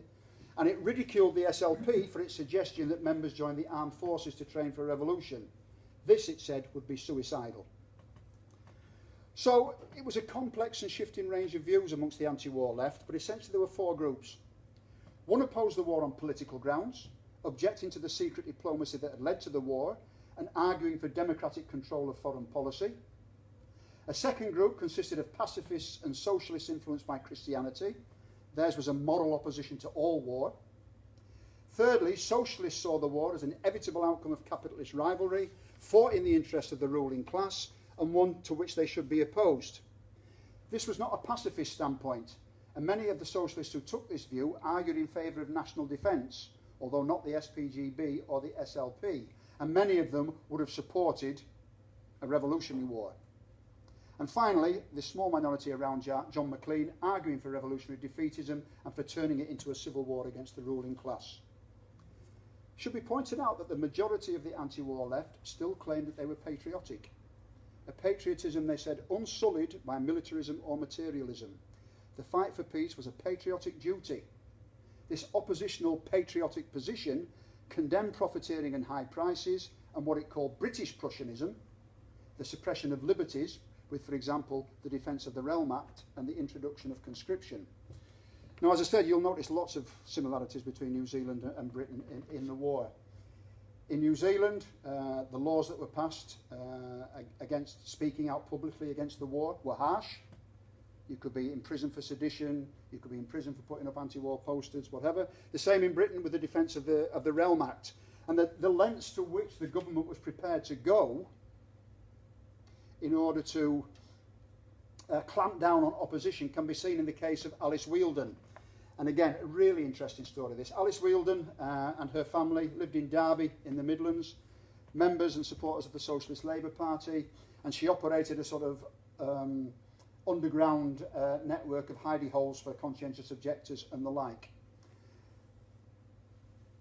and it ridiculed the SLP for its suggestion that members join the armed forces to train for a revolution. This, it said, would be suicidal. So it was a complex and shifting range of views amongst the anti-war left, but essentially there were four groups. One opposed the war on political grounds, objecting to the secret diplomacy that had led to the war and arguing for democratic control of foreign policy. A second group consisted of pacifists and socialists influenced by Christianity. Theirs was a moral opposition to all war. Thirdly, socialists saw the war as an inevitable outcome of capitalist rivalry, fought in the interest of the ruling class, and one to which they should be opposed. This was not a pacifist standpoint, and many of the socialists who took this view argued in favour of national defence, although not the SPGB or the SLP, and many of them would have supported a revolutionary war. And finally, the small minority around John Maclean arguing for revolutionary defeatism and for turning it into a civil war against the ruling class. It should be pointed out that the majority of the anti-war left still claimed that they were patriotic. A patriotism, they said, unsullied by militarism or materialism. The fight for peace was a patriotic duty. This oppositional patriotic position condemned profiteering and high prices and what it called British Prussianism, the suppression of liberties, with, for example, the defence of the Realm Act and the introduction of conscription. Now, as I said, you'll notice lots of similarities between New Zealand and Britain in the war. In New Zealand, the laws that were passed against speaking out publicly against the war were harsh. You could be in prison for sedition, you could be in prison for putting up anti-war posters, whatever. The same in Britain with the defence of the Realm Act. And the lengths to which the government was prepared to go in order to clamp down on opposition can be seen in the case of Alice Wealden. And again, a really interesting story this. Alice Wealden and her family lived in Derby in the Midlands, members and supporters of the Socialist Labour Party, and she operated a sort of underground network of hidey holes for conscientious objectors and the like.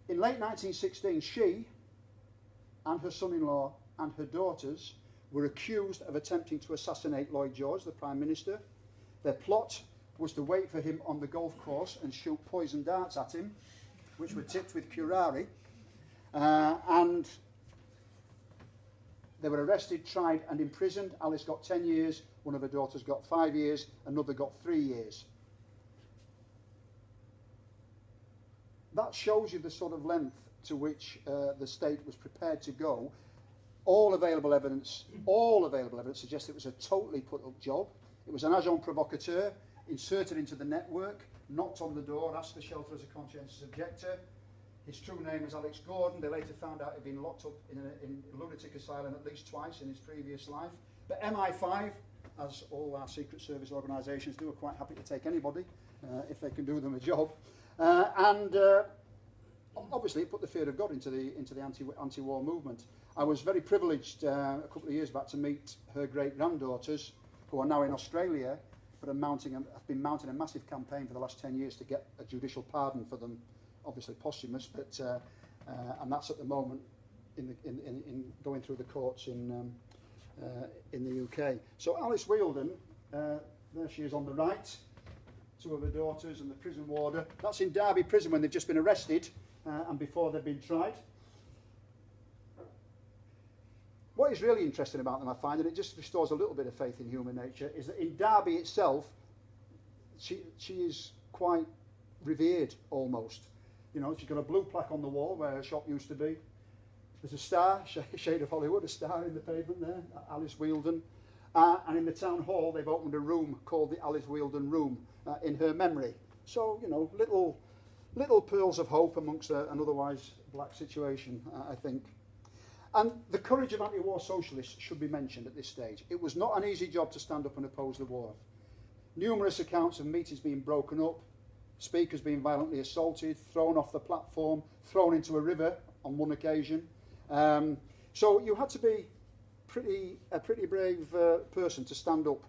In late 1916, she and her son-in-law and her daughters were accused of attempting to assassinate Lloyd George, the Prime Minister. Their plot was to wait for him on the golf course and shoot poison darts at him, which were tipped with curare. And they were arrested, tried and imprisoned. Alice got 10 years, one of her daughters got 5 years, another got 3 years. That shows you the sort of length to which the state was prepared to go. All available evidence suggests it was a totally put-up job. It was an agent provocateur, inserted into the network, knocked on the door, asked for shelter as a conscientious objector. His true name was Alex Gordon. They later found out he'd been locked up in a lunatic asylum at least twice in his previous life. But MI5, as all our Secret Service organisations do, are quite happy to take anybody if they can do them a job. Obviously it put the fear of God into the anti-war movement. I was very privileged a couple of years back to meet her great-granddaughters, who are now in Australia, but have been mounting a massive campaign for the last 10 years to get a judicial pardon for them, obviously posthumous, but and that's at the moment in going through the courts in the UK. So Alice Wealden, there she is on the right, two of her daughters and the prison warder. That's in Derby Prison when they've just been arrested and before they've been tried. What is really interesting about them, I find, and it just restores a little bit of faith in human nature, is that in Derby itself, she is quite revered almost. You know, she's got a blue plaque on the wall where her shop used to be. There's a star, shade of Hollywood, a star in the pavement there, Alice Wielden. And in the town hall, they've opened a room called the Alice Wielden Room in her memory. So, you know, little pearls of hope amongst an otherwise black situation, I think. And the courage of anti-war socialists should be mentioned at this stage. It was not an easy job to stand up and oppose the war. Numerous accounts of meetings being broken up, speakers being violently assaulted, thrown off the platform, thrown into a river on one occasion. So you had to be a pretty brave person to stand up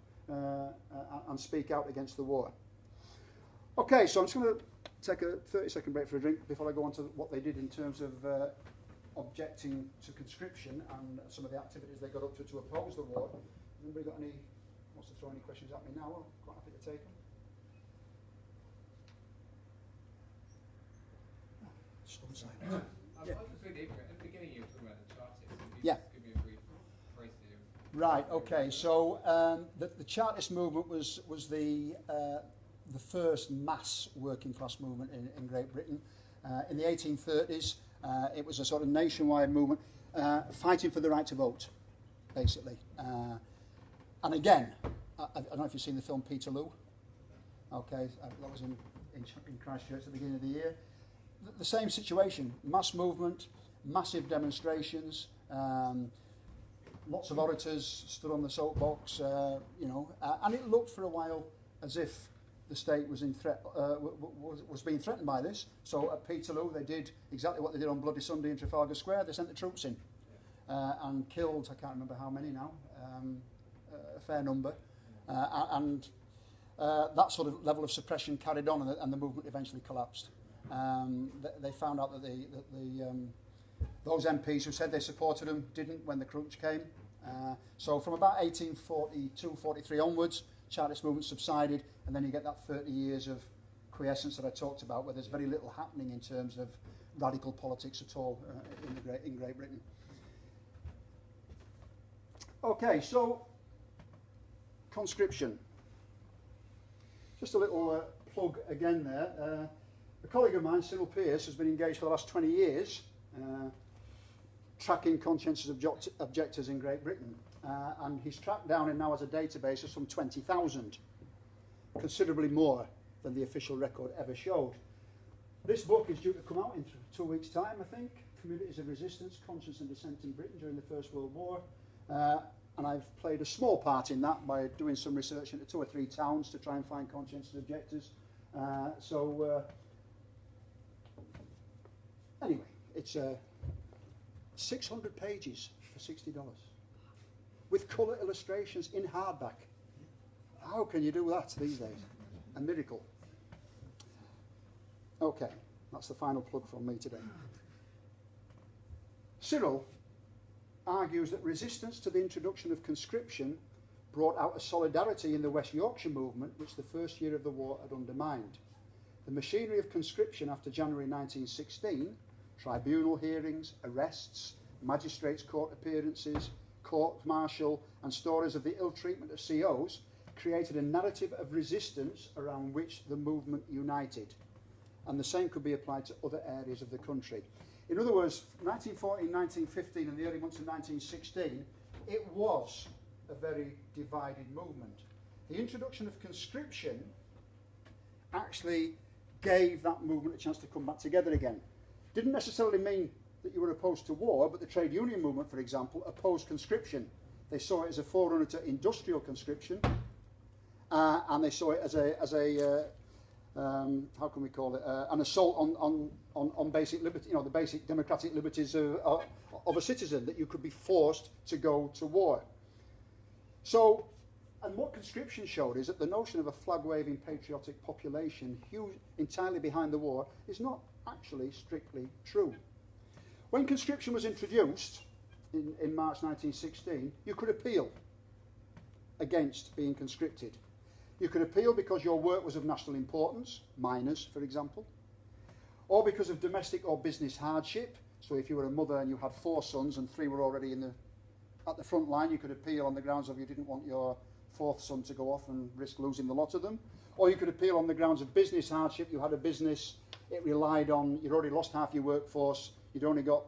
and speak out against the war. Okay, so I'm just going to take a 30-second break for a drink before I go on to what they did in terms of objecting to conscription and some of the activities they got up to oppose the war. Anybody got any, wants to throw any questions at me now? I'm quite happy to take them. Stone silence. I was really ignorant. At the beginning you were talking about the Chartists. Could you Yeah. just give me a brief précis of... Right, okay, so the Chartist movement was the first mass working class movement in Great Britain. In the 1830s, it was a sort of nationwide movement fighting for the right to vote, basically. And again, I don't know if you've seen the film Peterloo. Okay, that was in Christchurch at the beginning of the year. The same situation, mass movement, massive demonstrations, lots of orators stood on the soapbox, and it looked for a while as if the state was was being threatened by this. So at Peterloo, they did exactly what they did on Bloody Sunday in Trafalgar Square. They sent the troops in and killed, I can't remember how many now, a fair number, and that sort of level of suppression carried on, and the movement eventually collapsed. They found out that those MPs who said they supported them didn't when the crunch came. So from about 1842-43 onwards, Chartist movement subsided, and then you get that 30 years of quiescence that I talked about, where there's very little happening in terms of radical politics at all in Great Britain. Okay, so conscription. Just a little plug again there. A colleague of mine, Cyril Pearce, has been engaged for the last 20 years tracking conscientious objectors in Great Britain. And he's tracked down and now has a database of some 20,000, considerably more than the official record ever showed. This book is due to come out in 2 weeks' time, I think. Communities of Resistance, Conscience and Dissent in Britain during the First World War. And I've played a small part in that by doing some research into 2 or 3 towns to try and find conscientious objectors. Anyway, it's 600 pages for $60 with colour illustrations in hardback. How can you do that these days? A miracle. Okay, that's the final plug from me today. Cyril argues that resistance to the introduction of conscription brought out a solidarity in the West Yorkshire movement which the first year of the war had undermined. The machinery of conscription after January 1916, tribunal hearings, arrests, magistrates' court appearances, court-martial and stories of the ill treatment of COs created a narrative of resistance around which the movement united. And the same could be applied to other areas of the country. In other words, 1914, 1915 and the early months of 1916, it was a very divided movement. The introduction of conscription actually gave that movement a chance to come back together again. Didn't necessarily mean that you were opposed to war, but the trade union movement, for example, opposed conscription. They saw it as a forerunner to industrial conscription, and they saw it as a how can we call it, an assault on basic liberty, the basic democratic liberties of a citizen, that you could be forced to go to war. So, and what conscription showed is that the notion of a flag-waving patriotic population entirely behind the war is not actually strictly true. When conscription was introduced in March 1916, you could appeal against being conscripted. You could appeal because your work was of national importance, miners, for example, or because of domestic or business hardship. So if you were a mother and you had 4 sons and 3 were already at the front line, you could appeal on the grounds of you didn't want your 4th son to go off and risk losing the lot of them. Or you could appeal on the grounds of business hardship. You had a business, it relied on, you'd already lost half your workforce, you'd only got,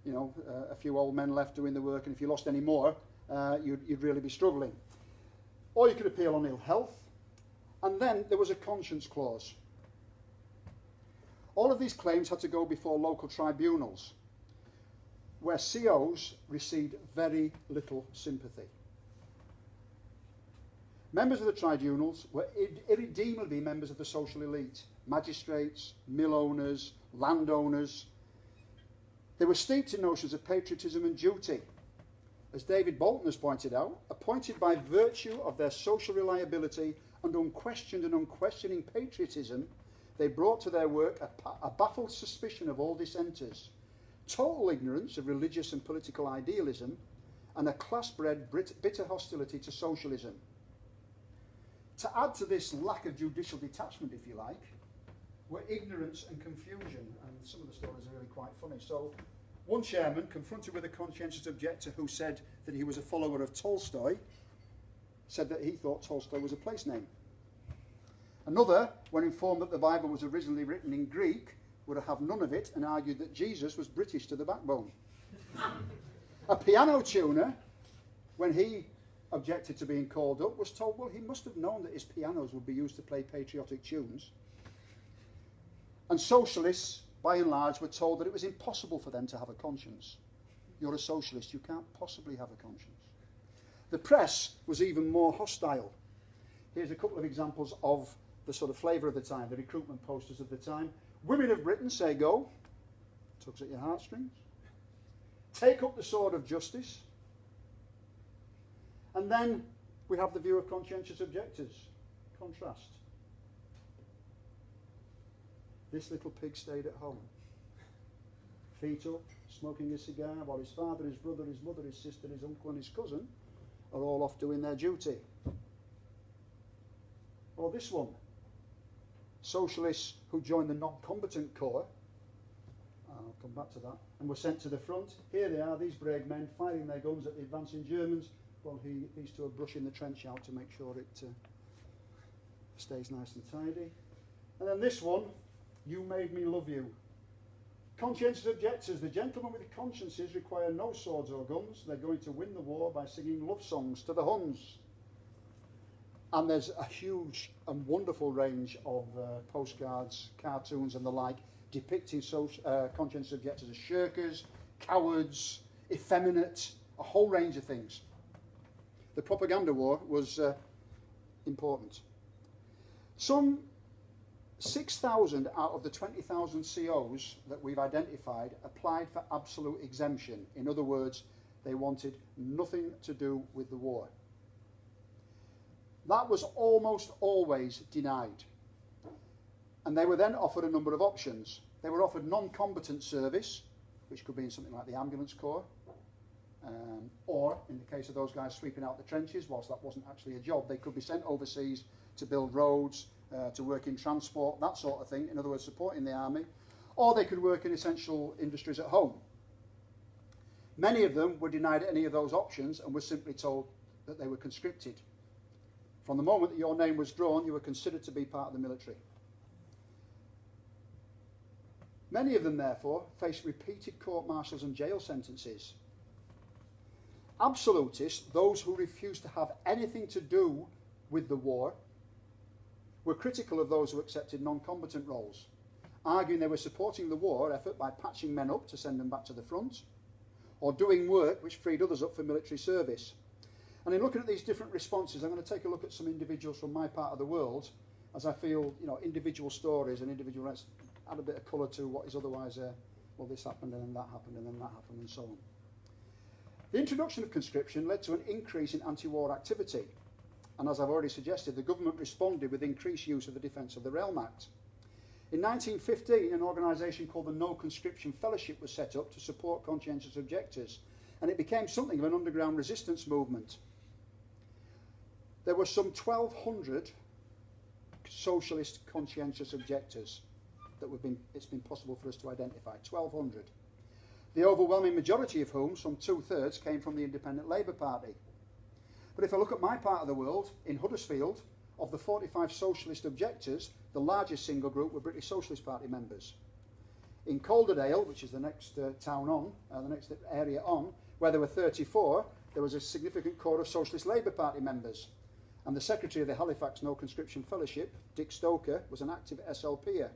you know, a few old men left doing the work, and if you lost any more, you'd really be struggling. Or you could appeal on ill health. And then there was a conscience clause. All of these claims had to go before local tribunals, where COs received very little sympathy. Members of the tribunals were irredeemably members of the social elite, magistrates, mill owners, landowners. They were steeped in notions of patriotism and duty. As David Bolton has pointed out, appointed by virtue of their social reliability and unquestioned and unquestioning patriotism, they brought to their work a baffled suspicion of all dissenters, total ignorance of religious and political idealism, and a class-bred bitter hostility to socialism. To add to this lack of judicial detachment, if you like, were ignorance and confusion, and some of the stories are really quite funny. So, one chairman, confronted with a conscientious objector who said that he was a follower of Tolstoy, said that he thought Tolstoy was a place name. Another, when informed that the Bible was originally written in Greek, would have none of it and argued that Jesus was British to the backbone. A piano tuner, when he objected to being called up, was told, well, he must have known that his pianos would be used to play patriotic tunes. And socialists, by and large, were told that it was impossible for them to have a conscience. You're a socialist, you can't possibly have a conscience. The press was even more hostile. Here's a couple of examples of the sort of flavour of the time, the recruitment posters of the time. Women of Britain say go, tugs at your heartstrings. Take up the sword of justice. And then we have the view of conscientious objectors. Contrast. This little pig stayed at home. Feet up, smoking a cigar, while his father, his brother, his mother, his sister, his uncle and his cousin are all off doing their duty. Or this one. Socialists who joined the non-combatant corps, I'll come back to that, and were sent to the front. Here they are, these brave men, firing their guns at the advancing Germans, while these two are brushing the trench out to make sure it stays nice and tidy. And then this one, you made me love you. Conscientious objectors, the gentlemen with consciences require no swords or guns. They're going to win the war by singing love songs to the Huns. And there's a huge and wonderful range of postcards, cartoons and the like, depicting conscientious objectors as shirkers, cowards, effeminate, a whole range of things. The propaganda war was important. Some 6,000 out of the 20,000 COs that we've identified applied for absolute exemption. In other words, they wanted nothing to do with the war. That was almost always denied. And they were then offered a number of options. They were offered non-combatant service, which could be in something like the ambulance corps, or in the case of those guys sweeping out the trenches, whilst that wasn't actually a job, they could be sent overseas to build roads, to work in transport, that sort of thing, in other words, supporting the army, or they could work in essential industries at home. Many of them were denied any of those options and were simply told that they were conscripted. From the moment that your name was drawn, you were considered to be part of the military. Many of them, therefore, faced repeated court-martials and jail sentences. Absolutists, those who refused to have anything to do with the war, were critical of those who accepted non-combatant roles, arguing they were supporting the war effort by patching men up to send them back to the front, or doing work which freed others up for military service. And in looking at these different responses, I'm going to take a look at some individuals from my part of the world, as I feel, individual stories and individual rights add a bit of colour to what is otherwise well, this happened and then that happened and then that happened and so on. The introduction of conscription led to an increase in anti-war activity, and as I've already suggested, the government responded with increased use of the Defence of the Realm Act. In 1915, an organisation called the No Conscription Fellowship was set up to support conscientious objectors, and it became something of an underground resistance movement. There were some 1,200 socialist conscientious objectors that it's been possible for us to identify, 1,200. The overwhelming majority of whom, some 2/3, came from the Independent Labour Party. But if I look at my part of the world, in Huddersfield, Of the 45 socialist objectors, the largest single group were British Socialist Party members. In Calderdale, which is the next town on, the next area on, where there were 34, there was a significant core of Socialist Labour Party members. And the secretary of the Halifax No Conscription Fellowship, Dick Stoker, was an active SLPer.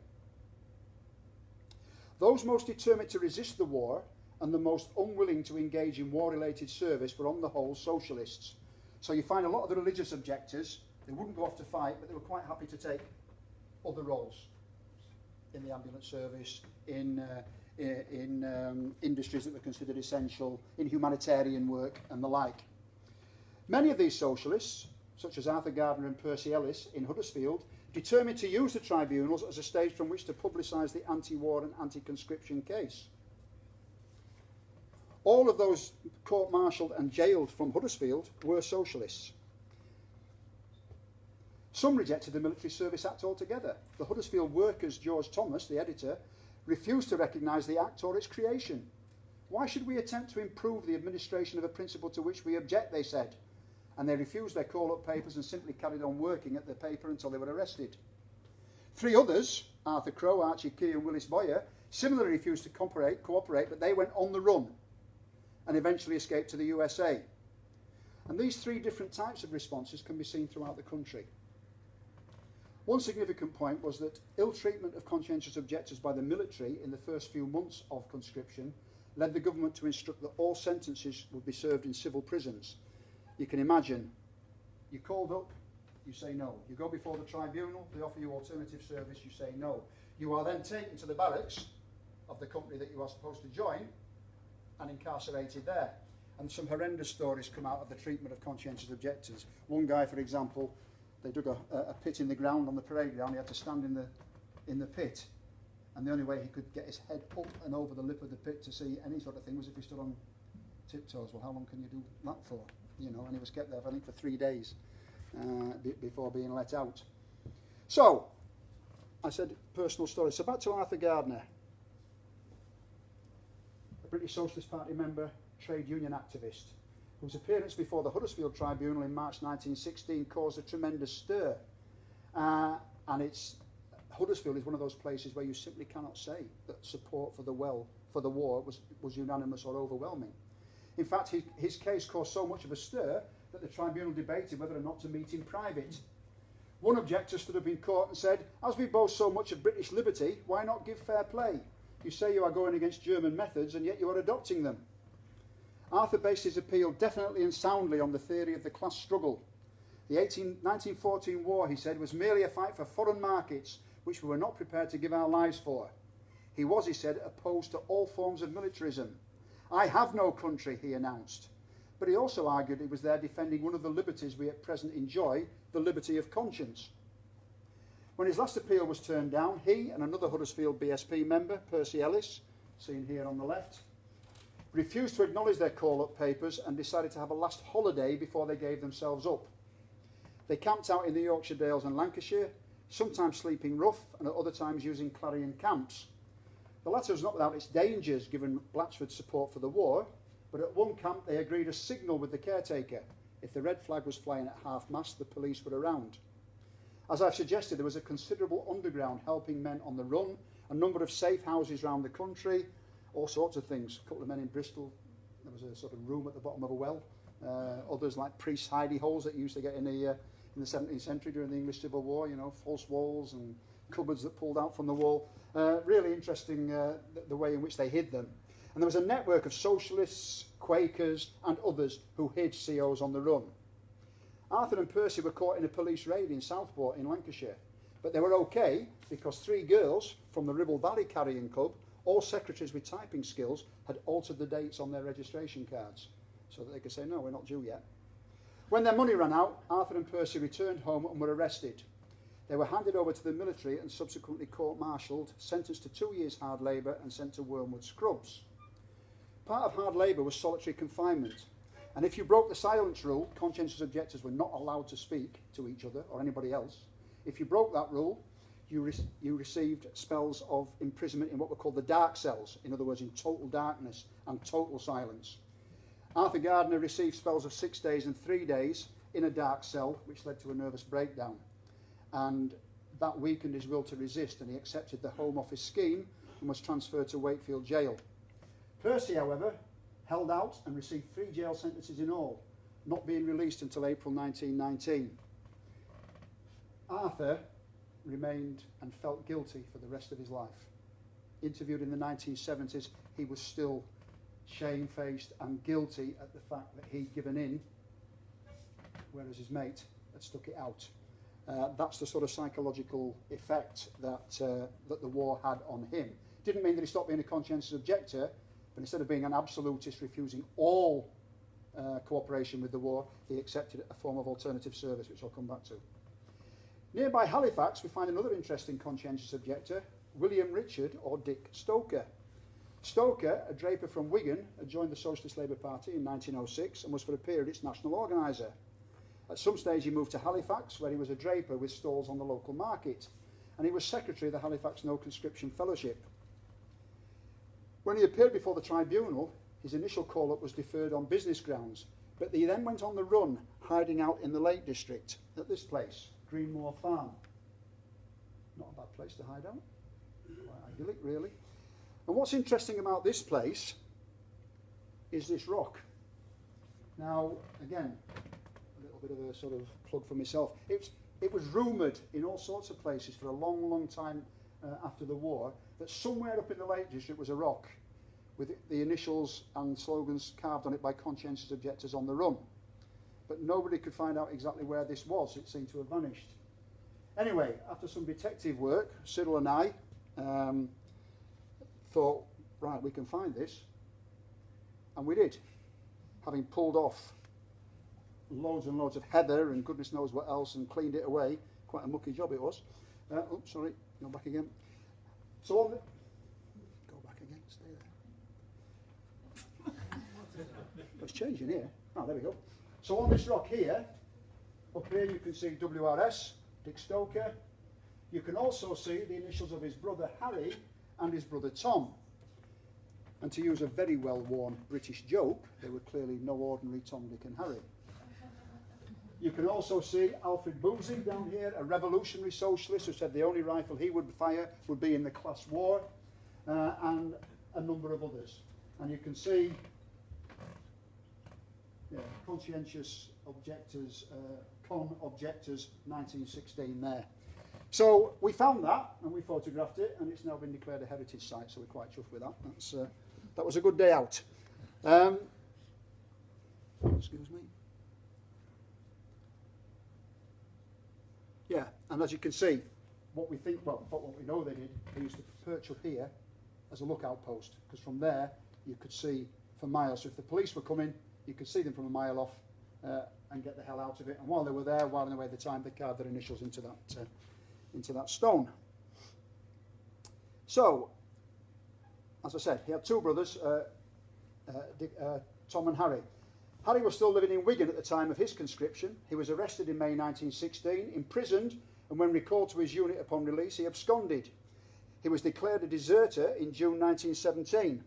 Those most determined to resist the war and the most unwilling to engage in war-related service were on the whole socialists. So you find a lot of the religious objectors, they wouldn't go off to fight, but they were quite happy to take other roles in the ambulance service, in industries that were considered essential, in humanitarian work and the like. Many of these socialists, such as Arthur Gardner and Percy Ellis in Huddersfield, determined to use the tribunals as a stage from which to publicise the anti-war and anti-conscription case. All of those court-martialled and jailed from Huddersfield were socialists. Some rejected the Military Service Act altogether. The Huddersfield Workers' George Thomas, the editor, refused to recognise the Act or its creation. Why should we attempt to improve the administration of a principle to which we object, they said. And they refused their call-up papers and simply carried on working at the paper until they were arrested. 3 others, Arthur Crowe, Archie Key and Willis Boyer, similarly refused to cooperate, but they went on the run and eventually escaped to the USA. And these 3 different types of responses can be seen throughout the country. One significant point was that ill-treatment of conscientious objectors by the military in the first few months of conscription led the government to instruct that all sentences would be served in civil prisons. You can imagine, you're called up, you say no. You go before the tribunal, they offer you alternative service, you say no. You are then taken to the barracks of the company that you are supposed to join and incarcerated there. And some horrendous stories come out of the treatment of conscientious objectors. One guy, for example, they dug a pit in the ground on the parade ground. He had to stand in the pit, and the only way he could get his head up and over the lip of the pit to see any sort of thing was if he stood on tiptoes. Well, how long can you do that for? You know, and he was kept there, I think, for 3 days before being let out. So, I said personal story. So back to Arthur Gardner, a British Socialist Party member, trade union activist, whose appearance before the Huddersfield Tribunal in March 1916 caused a tremendous stir. And Huddersfield is one of those places where you simply cannot say that support for the war was unanimous or overwhelming. In fact, his case caused so much of a stir that the tribunal debated whether or not to meet in private. One objector stood up in court and said, "As we boast so much of British liberty, why not give fair play? You say you are going against German methods, and yet you are adopting them." Arthur based his appeal definitely and soundly on the theory of the class struggle. The 1914 war, he said, was merely a fight for foreign markets, which we were not prepared to give our lives for. He was, he said, opposed to all forms of militarism. "I have no country," he announced. But he also argued he was there defending one of the liberties we at present enjoy, the liberty of conscience. When his last appeal was turned down, he and another Huddersfield BSP member, Percy Ellis, seen here on the left, refused to acknowledge their call-up papers and decided to have a last holiday before they gave themselves up. They camped out in the Yorkshire Dales and Lancashire, sometimes sleeping rough and at other times using Clarion camps. The latter was not without its dangers given Blatchford's support for the war, but at one camp they agreed a signal with the caretaker. If the red flag was flying at half-mast, the police were around. As I've suggested, there was a considerable underground helping men on the run, a number of safe houses around the country, all sorts of things. A couple of men in Bristol, there was a sort of room at the bottom of a well. Others like priests' hidey holes that you used to get in the 17th century during the English Civil War, you know, false walls and cupboards that pulled out from the wall. Really interesting the way in which they hid them. And there was a network of socialists, Quakers and others who hid COs on the run. Arthur and Percy were caught in a police raid in Southport in Lancashire, but they were okay because 3 girls from the Ribble Valley Carrying Club, all secretaries with typing skills, had altered the dates on their registration cards so that they could say, "No, we're not due yet." When their money ran out, Arthur and Percy returned home and were arrested. They were handed over to the military and subsequently court-martialled, sentenced to 2 years hard labour and sent to Wormwood Scrubs. Part of hard labour was solitary confinement, and if you broke the silence rule, conscientious objectors were not allowed to speak to each other or anybody else. If you broke that rule, you received spells of imprisonment in what were called the dark cells, in other words, in total darkness and total silence. Arthur Gardner received spells of 6 days and 3 days in a dark cell, which led to a nervous breakdown. and that weakened his will to resist, and he accepted the Home Office scheme and was transferred to Wakefield Jail. Percy, however, held out and received 3 jail sentences in all, not being released until April 1919. Arthur remained and felt guilty for the rest of his life. Interviewed in the 1970s, he was still shamefaced and guilty at the fact that he'd given in, whereas his mate had stuck it out. That's the sort of psychological effect that the war had on him. Didn't mean that he stopped being a conscientious objector, but instead of being an absolutist refusing all cooperation with the war, he accepted a form of alternative service, which I'll come back to. Nearby Halifax, we find another interesting conscientious objector, William Richard, or Dick Stoker. Stoker, a draper from Wigen, had joined the Socialist Labour Party in 1906 and was for a period its national organiser. At some stage he moved to Halifax, where he was a draper with stalls on the local market, and he was secretary of the Halifax No Conscription Fellowship. When he appeared before the tribunal, his initial call-up was deferred on business grounds, but he then went on the run, hiding out in the Lake District at this place, Greenmoor Farm. Not a bad place to hide out. Quite idyllic, really. And what's interesting about this place is this rock. Now, again, a little bit of a sort of plug for myself. It was rumoured in all sorts of places for a long, long time after the war that somewhere up in the Lake District was a rock with the initials and slogans carved on it by conscientious objectors on the run. But nobody could find out exactly where this was. It seemed to have vanished. Anyway, after some detective work, Cyril and I thought, right, we can find this. And we did, having pulled off loads and loads of heather and goodness knows what else and cleaned it away. Quite a mucky job it was. Oh, sorry, go back again. So on the... Go back again, stay there. It's changing here. Oh, there we go. So on this rock here, up here you can see WRS, Dick Stoker. You can also see the initials of his brother Harry and his brother Tom. And to use a very well-worn British joke, they were clearly no ordinary Tom, Dick and Harry. You can also see Alfred Boozy down here, a revolutionary socialist who said the only rifle he would fire would be in the class war, and a number of others. And you can see conscientious objectors, con objectors 1916 there. So we found that and we photographed it, and it's now been declared a heritage site, so we're quite chuffed with that. That was a good day out. Excuse me. Yeah, and as you can see, what we know they did, they used to perch up here as a lookout post, because from there you could see for miles. So if the police were coming, you could see them from a mile off and get the hell out of it. And while they were there, while away the time, they carved their initials into that stone. So, as I said, he had 2 brothers, Tom and Harry. Harry was still living in Wigan at the time of his conscription. He was arrested in May 1916, imprisoned, and when recalled to his unit upon release, he absconded. He was declared a deserter in June 1917.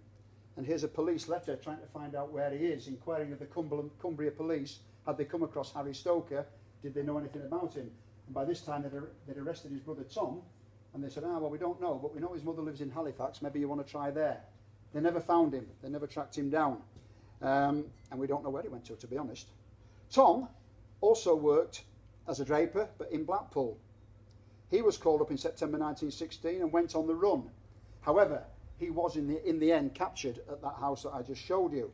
And here's a police letter trying to find out where he is, inquiring of the Cumbria police, had they come across Harry Stoker, did they know anything about him? And by this time they'd arrested his brother Tom, and they said, well, we don't know, but we know his mother lives in Halifax, maybe you want to try there. They never found him, they never tracked him down. And we don't know where he went to be honest. Tom also worked as a draper, but in Blackpool. He was called up in September 1916 and went on the run. However, he was in the end captured at that house that I just showed you.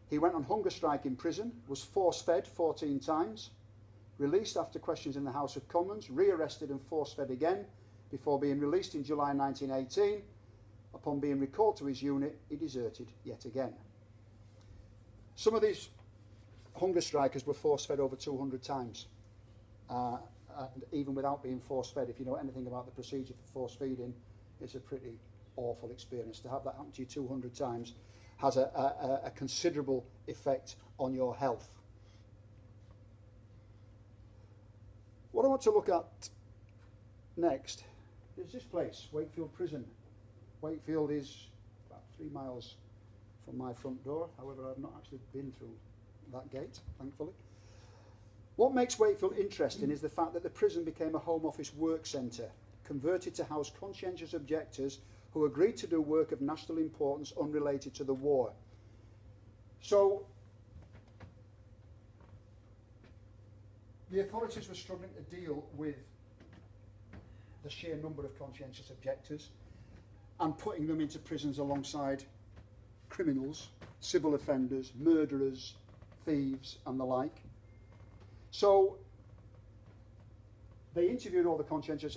He went on hunger strike in prison, was force-fed 14 times, released after questions in the House of Commons, re-arrested and force-fed again, before being released in July 1918. Upon being recalled to his unit, he deserted yet again. Some of these hunger strikers were force-fed over 200 times, and even without being force-fed. If you know anything about the procedure for force-feeding, it's a pretty awful experience. To have that happen to you 200 times has a considerable effect on your health. What I want to look at next is this place, Wakefield Prison. Wakefield is about 3 miles from my front door. However, I've not actually been through that gate, thankfully. What makes Wakefield interesting is the fact that the prison became a Home Office work centre, converted to house conscientious objectors who agreed to do work of national importance unrelated to the war. So, the authorities were struggling to deal with the sheer number of conscientious objectors and putting them into prisons alongside criminals, civil offenders, murderers, thieves and the like. So they interviewed all the conscientious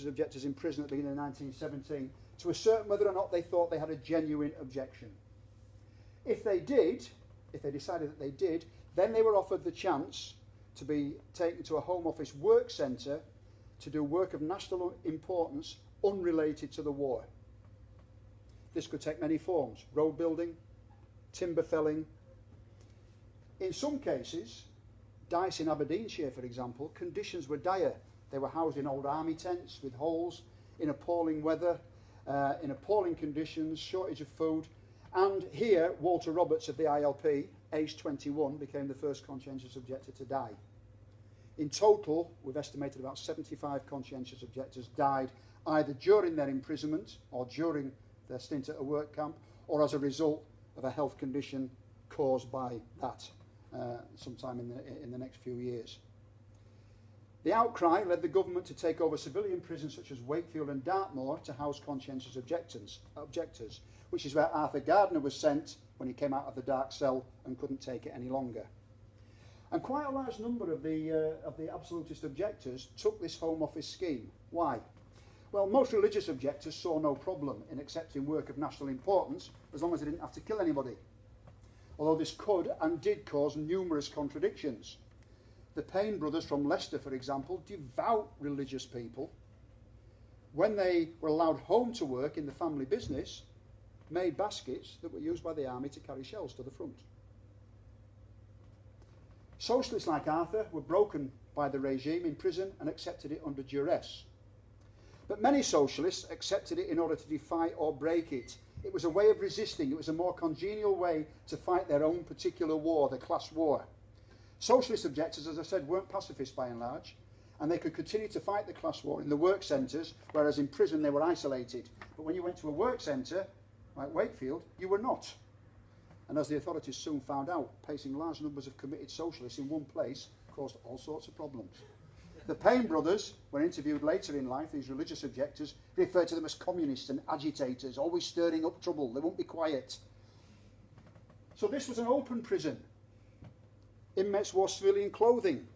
objectors in prison at the beginning of 1917 to ascertain whether or not they thought they had a genuine objection. If they decided that they did, then they were offered the chance to be taken to a Home Office work centre to do work of national importance unrelated to the war. This could take many forms: road building, timber felling. In some cases, Dice in Aberdeenshire, for example, conditions were dire. They were housed in old army tents with holes, in appalling weather, in appalling conditions, shortage of food. And here, Walter Roberts of the ILP, aged 21, became the first conscientious objector to die. In total, we've estimated about 75 conscientious objectors died either during their imprisonment or during their stint at a work camp, or as a result of a health condition caused by that sometime in the next few years. The outcry led the government to take over civilian prisons such as Wakefield and Dartmoor to house conscientious objectors, which is where Arthur Gardner was sent when he came out of the dark cell and couldn't take it any longer. And quite a large number of the absolutist objectors took this Home Office scheme. Why? Well, most religious objectors saw no problem in accepting work of national importance as long as they didn't have to kill anybody. Although this could and did cause numerous contradictions. The Payne brothers from Leicester, for example, devout religious people, when they were allowed home to work in the family business, made baskets that were used by the army to carry shells to the front. Socialists like Arthur were broken by the regime in prison and accepted it under duress. But many socialists accepted it in order to defy or break it. It was a way of resisting. It was a more congenial way to fight their own particular war, the class war. Socialist objectors, as I said, weren't pacifists by and large, and they could continue to fight the class war in the work centres, whereas in prison they were isolated. But when you went to a work centre, like Wakefield, you were not. And as the authorities soon found out, placing large numbers of committed socialists in one place caused all sorts of problems. The Payne brothers, when interviewed later in life, these religious objectors, referred to them as communists and agitators, always stirring up trouble. They won't be quiet. So this was an open prison. Inmates wore civilian clothing.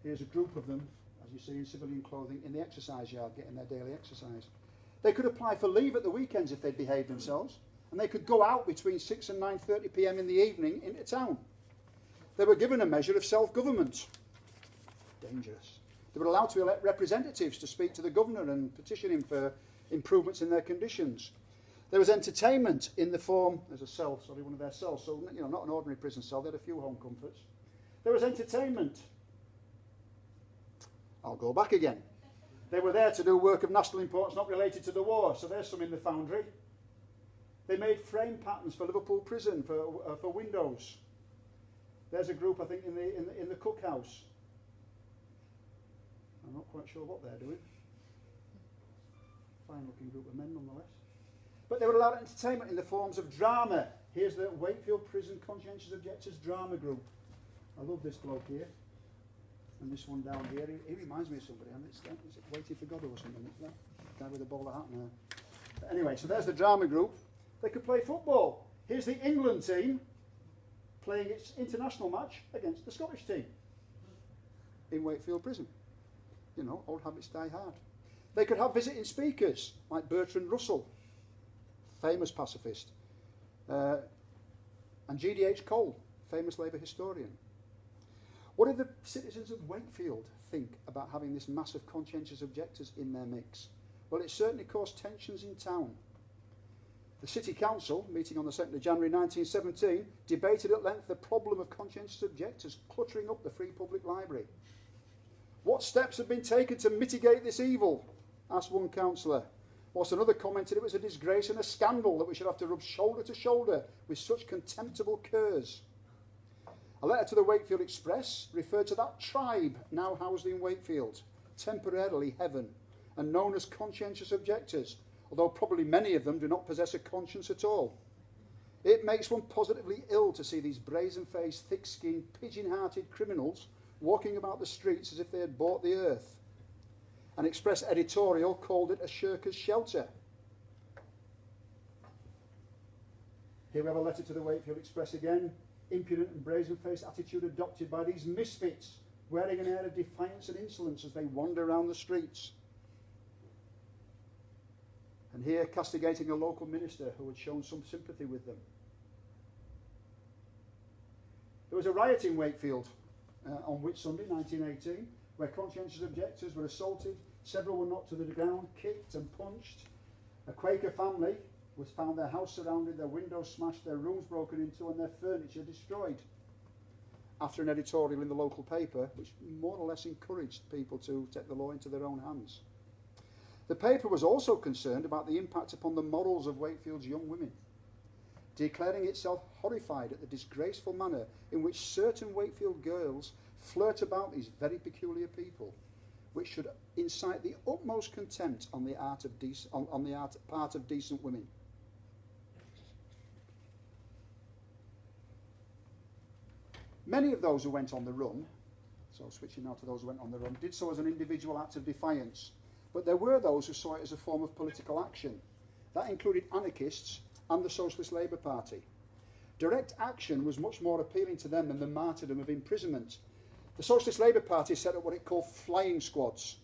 Here's a group of them, as you see, in civilian clothing in the exercise yard, getting their daily exercise. They could apply for leave at the weekends if they'd behaved themselves, and they could go out between 6 and 9:30 p.m. in the evening into town. They were given a measure of self-government. Dangerous. They were allowed to elect representatives to speak to the governor and petition him for improvements in their conditions. There was entertainment in the form, there's a cell, sorry, one of their cells, so not an ordinary prison cell, they had a few home comforts. There was entertainment. I'll go back again. They were there to do work of national importance not related to the war, so there's some in the foundry. They made frame patterns for Liverpool prison for windows. There's a group, I think, in the cookhouse. I'm not quite sure what they're doing. Fine-looking group of men, nonetheless. But they were allowed entertainment in the forms of drama. Here's the Wakefield Prison Conscientious Objectors Drama Group. I love this bloke here. And this one down here, he reminds me of somebody. Is it Waiting for God or something? Is that guy with a bowler hat now? But anyway, so there's the drama group. They could play football. Here's the England team playing its international match against the Scottish team in Wakefield Prison. Old habits die hard. They could have visiting speakers like Bertrand Russell, famous pacifist, and G.D.H. Cole, famous Labour historian. What did the citizens of Wakefield think about having this mass of conscientious objectors in their mix? Well, it certainly caused tensions in town. The City Council, meeting on the 2nd of January 1917, debated at length the problem of conscientious objectors cluttering up the Free Public Library. What steps had been taken to mitigate this evil? Asked one councillor. Whilst another commented it was a disgrace and a scandal that we should have to rub shoulder to shoulder with such contemptible curs. A letter to the Wakefield Express referred to that tribe now housed in Wakefield, temporarily heaven, and known as conscientious objectors, although probably many of them do not possess a conscience at all. It makes one positively ill to see these brazen-faced, thick-skinned, pigeon-hearted criminals walking about the streets as if they had bought the earth. An Express editorial called it a shirker's shelter. Here we have a letter to the Wakefield Express again. Impudent and brazen-faced attitude adopted by these misfits, wearing an air of defiance and insolence as they wander around the streets. And here castigating a local minister who had shown some sympathy with them. There was a riot in Wakefield on Whit Sunday 1918, where conscientious objectors were assaulted, several were knocked to the ground, kicked and punched. A Quaker family was found their house surrounded, their windows smashed, their rooms broken into and their furniture destroyed. After an editorial in the local paper, which more or less encouraged people to take the law into their own hands. The paper was also concerned about the impact upon the morals of Wakefield's young women, declaring itself horrified at the disgraceful manner in which certain Wakefield girls flirt about these very peculiar people, which should incite the utmost contempt on the part of decent women. Many of those who went on the run, so switching now to those who went on the run, did so as an individual act of defiance, but there were those who saw it as a form of political action. That included anarchists and the Socialist Labour Party. Direct action was much more appealing to them than the martyrdom of imprisonment. The Socialist Labour Party set up what it called flying squads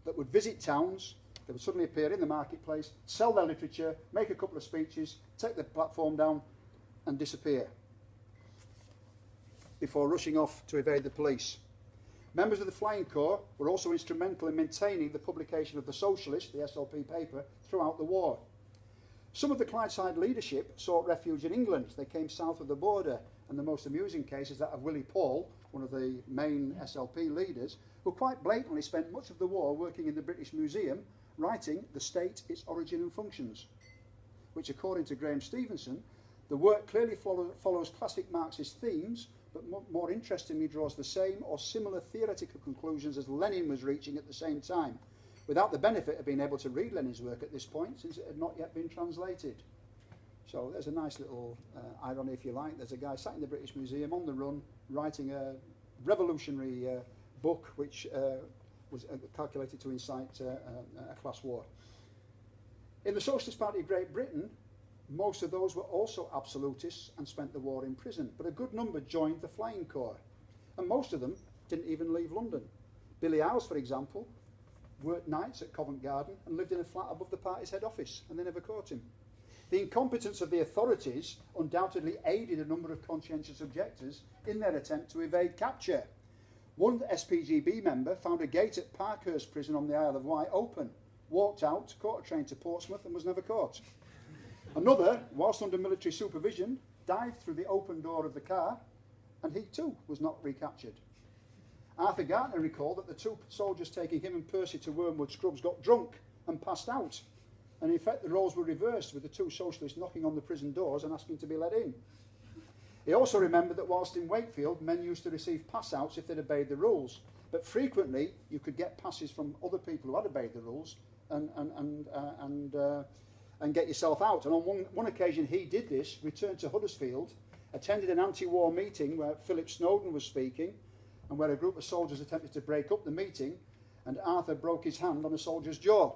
that would visit towns, they would suddenly appear in the marketplace, sell their literature, make a couple of speeches, take the platform down and disappear before rushing off to evade the police. Members of the Flying Corps were also instrumental in maintaining the publication of the Socialist, the SLP paper, throughout the war. Some of the Clydeside leadership sought refuge in England. They came south of the border, and the most amusing case is that of Willie Paul, one of the main SLP leaders, who quite blatantly spent much of the war working in the British Museum, writing The State, Its Origin and Functions, which, according to Graham Stevenson, the work clearly follows classic Marxist themes, but more interestingly draws the same or similar theoretical conclusions as Lenin was reaching at the same time, without the benefit of being able to read Lenin's work at this point, since it had not yet been translated. So there's a nice little irony, if you like. There's a guy sat in the British Museum on the run, writing a revolutionary book which was calculated to incite a class war. In the Socialist Party of Great Britain, most of those were also absolutists and spent the war in prison, but a good number joined the Flying Corps, and most of them didn't even leave London. Billy Owls, for example, worked nights at Covent Garden and lived in a flat above the party's head office, and they never caught him. The incompetence of the authorities undoubtedly aided a number of conscientious objectors in their attempt to evade capture. One SPGB member found a gate at Parkhurst Prison on the Isle of Wight open, walked out, caught a train to Portsmouth and was never caught. Another, whilst under military supervision, dived through the open door of the car, and he too was not recaptured. Arthur Gardner recalled that the two soldiers taking him and Percy to Wormwood Scrubs got drunk and passed out, and in fact the roles were reversed, with the two socialists knocking on the prison doors and asking to be let in. He also remembered that whilst in Wakefield, men used to receive pass-outs if they'd obeyed the rules, but frequently you could get passes from other people who had obeyed the rules and get yourself out. And on one occasion he did this, returned to Huddersfield, attended an anti-war meeting where Philip Snowden was speaking, and where a group of soldiers attempted to break up the meeting, and Arthur broke his hand on a soldier's jaw.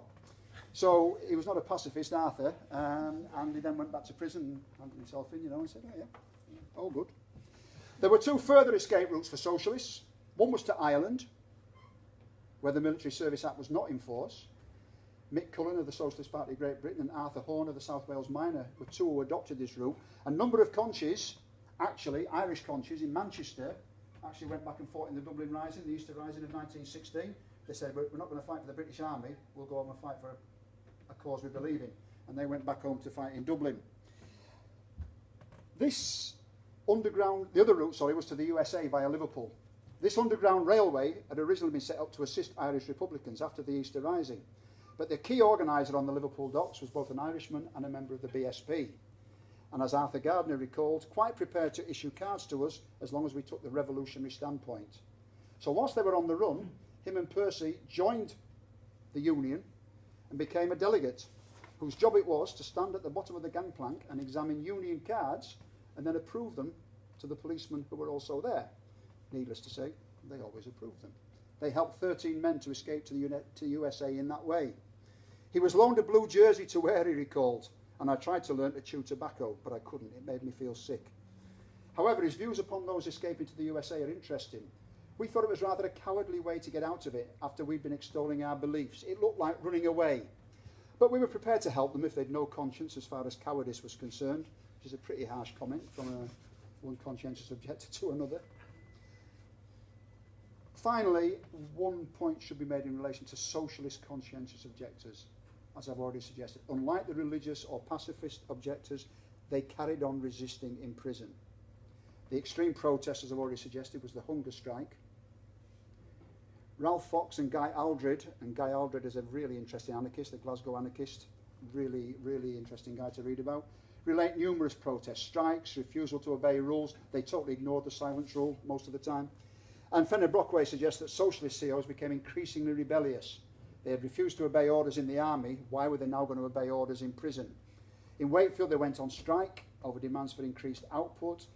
So he was not a pacifist, Arthur, and he then went back to prison and handed himself in, and said, oh yeah, all good. There were two further escape routes for socialists. One was to Ireland, where the Military Service Act was not in force. Mick Cullen of the Socialist Party of Great Britain and Arthur Horn of the South Wales Minor were two who adopted this route. A number of conchies, actually Irish conchies in Manchester, actually went back and fought in the Dublin Rising, the Easter Rising of 1916. They said, we're not going to fight for the British Army, we'll go home and fight for a cause we believe in. And they went back home to fight in Dublin. This underground, the other route, was to the USA via Liverpool. This underground railway had originally been set up to assist Irish Republicans after the Easter Rising. But the key organiser on the Liverpool docks was both an Irishman and a member of the BSP. and as Arthur Gardner recalled, quite prepared to issue cards to us as long as we took the revolutionary standpoint. So whilst they were on the run, him and Percy joined the union and became a delegate, whose job it was to stand at the bottom of the gangplank and examine union cards and then approve them to the policemen who were also there. Needless to say, they always approved them. They helped 13 men to escape to USA in that way. He was loaned a blue jersey to wear, he recalled, and I tried to learn to chew tobacco, but I couldn't. It made me feel sick. However, his views upon those escaping to the USA are interesting. We thought it was rather a cowardly way to get out of it after we'd been extolling our beliefs. It looked like running away. But we were prepared to help them if they'd no conscience as far as cowardice was concerned, which is a pretty harsh comment from one conscientious objector to another. Finally, one point should be made in relation to socialist conscientious objectors. As I've already suggested, unlike the religious or pacifist objectors, they carried on resisting in prison. The extreme protest, as I've already suggested, was the hunger strike. Ralph Fox and Guy Aldred is a really interesting anarchist, a Glasgow anarchist, really, really interesting guy to read about, relate numerous protests, strikes, refusal to obey rules. They totally ignored the silence rule most of the time. And Fenner Brockway suggests that socialist COs became increasingly rebellious. They had refused to obey orders in the army. Why were they now going to obey orders in prison? In Wakefield, they went on strike over demands for increased output.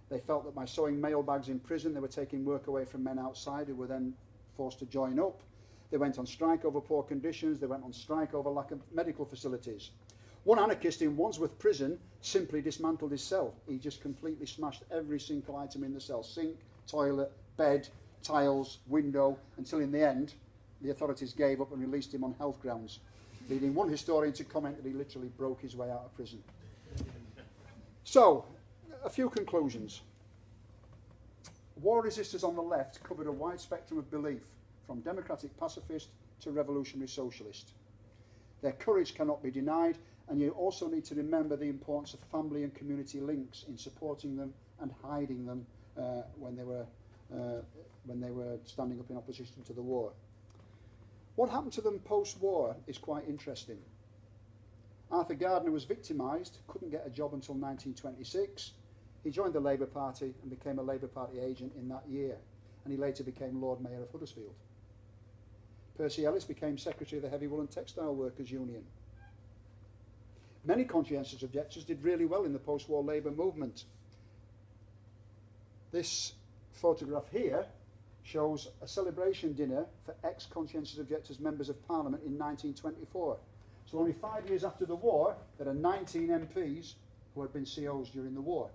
They felt that by sewing mailbags in prison, they were taking work away from men outside who were then forced to join up. They went on strike over poor conditions. They went on strike over lack of medical facilities. One anarchist in Wandsworth prison simply dismantled his cell. He just completely smashed every single item in the cell: sink, toilet, bed, tiles, window, until in the end the authorities gave up and released him on health grounds, leading one historian to comment that he literally broke his way out of prison. So, a few conclusions. War resistors on the left covered a wide spectrum of belief, from democratic pacifist to revolutionary socialist. Their courage cannot be denied, and you also need to remember the importance of family and community links in supporting them and hiding them when they were standing up in opposition to the war. What happened to them post-war is quite interesting. Arthur Gardner was victimised, couldn't get a job until 1926. He joined the Labour Party and became a Labour Party agent in that year, and he later became Lord Mayor of Huddersfield. Percy Ellis became Secretary of the Heavy Wool and Textile Workers Union. Many conscientious objectors did really well in the post-war Labour movement. This photograph here shows a celebration dinner for ex-conscientious objectors members of Parliament in 1924. So only 5 years after the war, there are 19 MPs who had been COs during the war.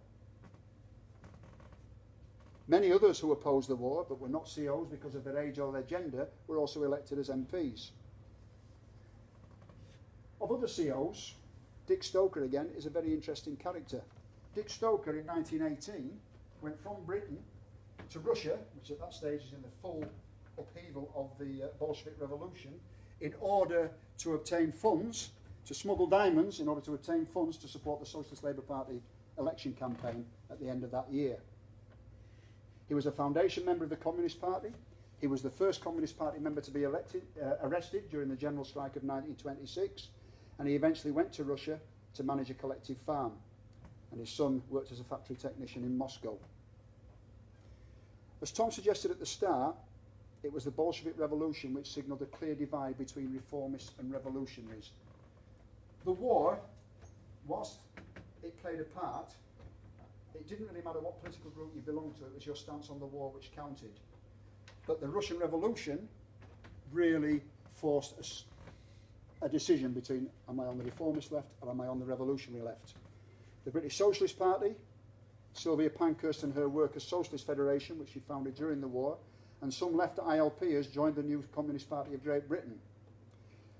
Many others who opposed the war but were not COs because of their age or their gender were also elected as MPs. Of other COs, Dick Stoker again is a very interesting character. Dick Stoker in 1918 went from Britain to Russia, which at that stage is in the full upheaval of the Bolshevik Revolution, in order to obtain funds, to smuggle diamonds in order to obtain funds to support the Socialist Labour Party election campaign at the end of that year. He was a foundation member of the Communist Party. He was the first Communist Party member to be arrested during the general strike of 1926, and he eventually went to Russia to manage a collective farm, and his son worked as a factory technician in Moscow. As Tom suggested at the start, it was the Bolshevik Revolution which signalled a clear divide between reformists and revolutionaries. The war, whilst it played a part, it didn't really matter what political group you belonged to, it was your stance on the war which counted. But the Russian Revolution really forced a decision between, am I on the reformist left or am I on the revolutionary left? The British Socialist Party, Sylvia Pankhurst and her Workers' Socialist Federation, which she founded during the war, and some left ILPers joined the new Communist Party of Great Britain.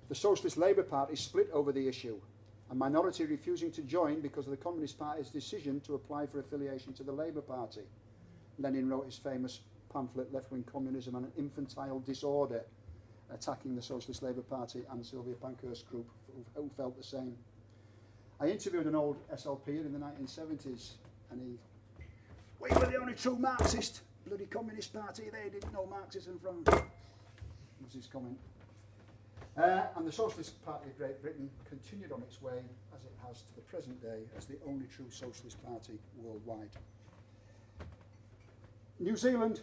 The Socialist Labour Party split over the issue, a minority refusing to join because of the Communist Party's decision to apply for affiliation to the Labour Party. Lenin wrote his famous pamphlet, Left-Wing Communism and an Infantile Disorder, attacking the Socialist Labour Party and Sylvia Pankhurst's group, who felt the same. I interviewed an old SLPer in the 1970s, and we were the only true Marxist, bloody Communist Party, they didn't know Marxism from, was his comment. And the Socialist Party of Great Britain continued on its way, as it has to the present day, as the only true socialist party worldwide. New Zealand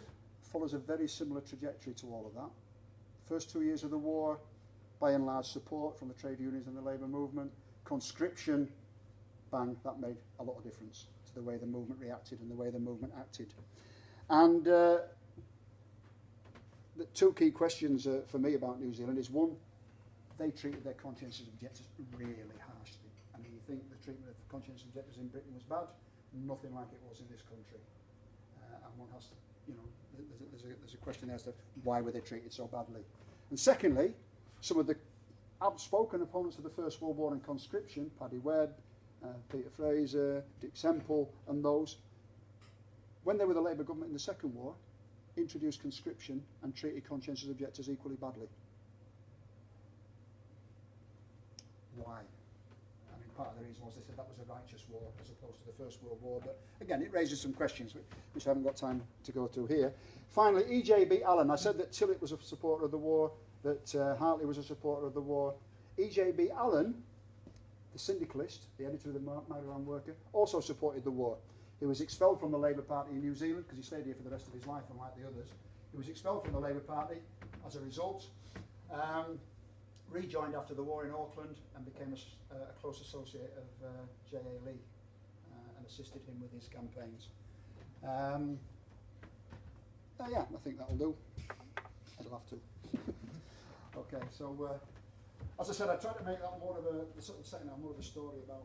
follows a very similar trajectory to all of that. First 2 years of the war, by and large support from the trade unions and the labour movement. Conscription, bang, that made a lot of difference to the way the movement reacted and the way the movement acted. And the two key questions for me about New Zealand is, one, they treated their conscientious objectors really harshly. I mean, you think the treatment of conscientious objectors in Britain was bad? Nothing like it was in this country. And one has to, you know, there's a question as to why were they treated so badly. And secondly, some of the outspoken opponents of the First World War and conscription, Paddy Webb, Peter Fraser, Dick Semple, and those, when they were the Labour government in the Second War, introduced conscription and treated conscientious objectors equally badly. Why? I mean, part of the reason was they said that was a righteous war as opposed to the First World War, but again, it raises some questions which I haven't got time to go through here. Finally, E.J.B. Allen. I said that Tillett was a supporter of the war, that Hartley was a supporter of the war. E.J.B. Allen, the syndicalist, the editor of the Maryland Worker, also supported the war. He was expelled from the Labour Party in New Zealand because he stayed here for the rest of his life, unlike the others. He was expelled from the Labour Party as a result, rejoined after the war in Auckland and became a close associate of J.A. Lee and assisted him with his campaigns. Yeah, I think that'll do. I'll have to. Okay, so as I said, I tried to make that more of a sort of setting out more of a story about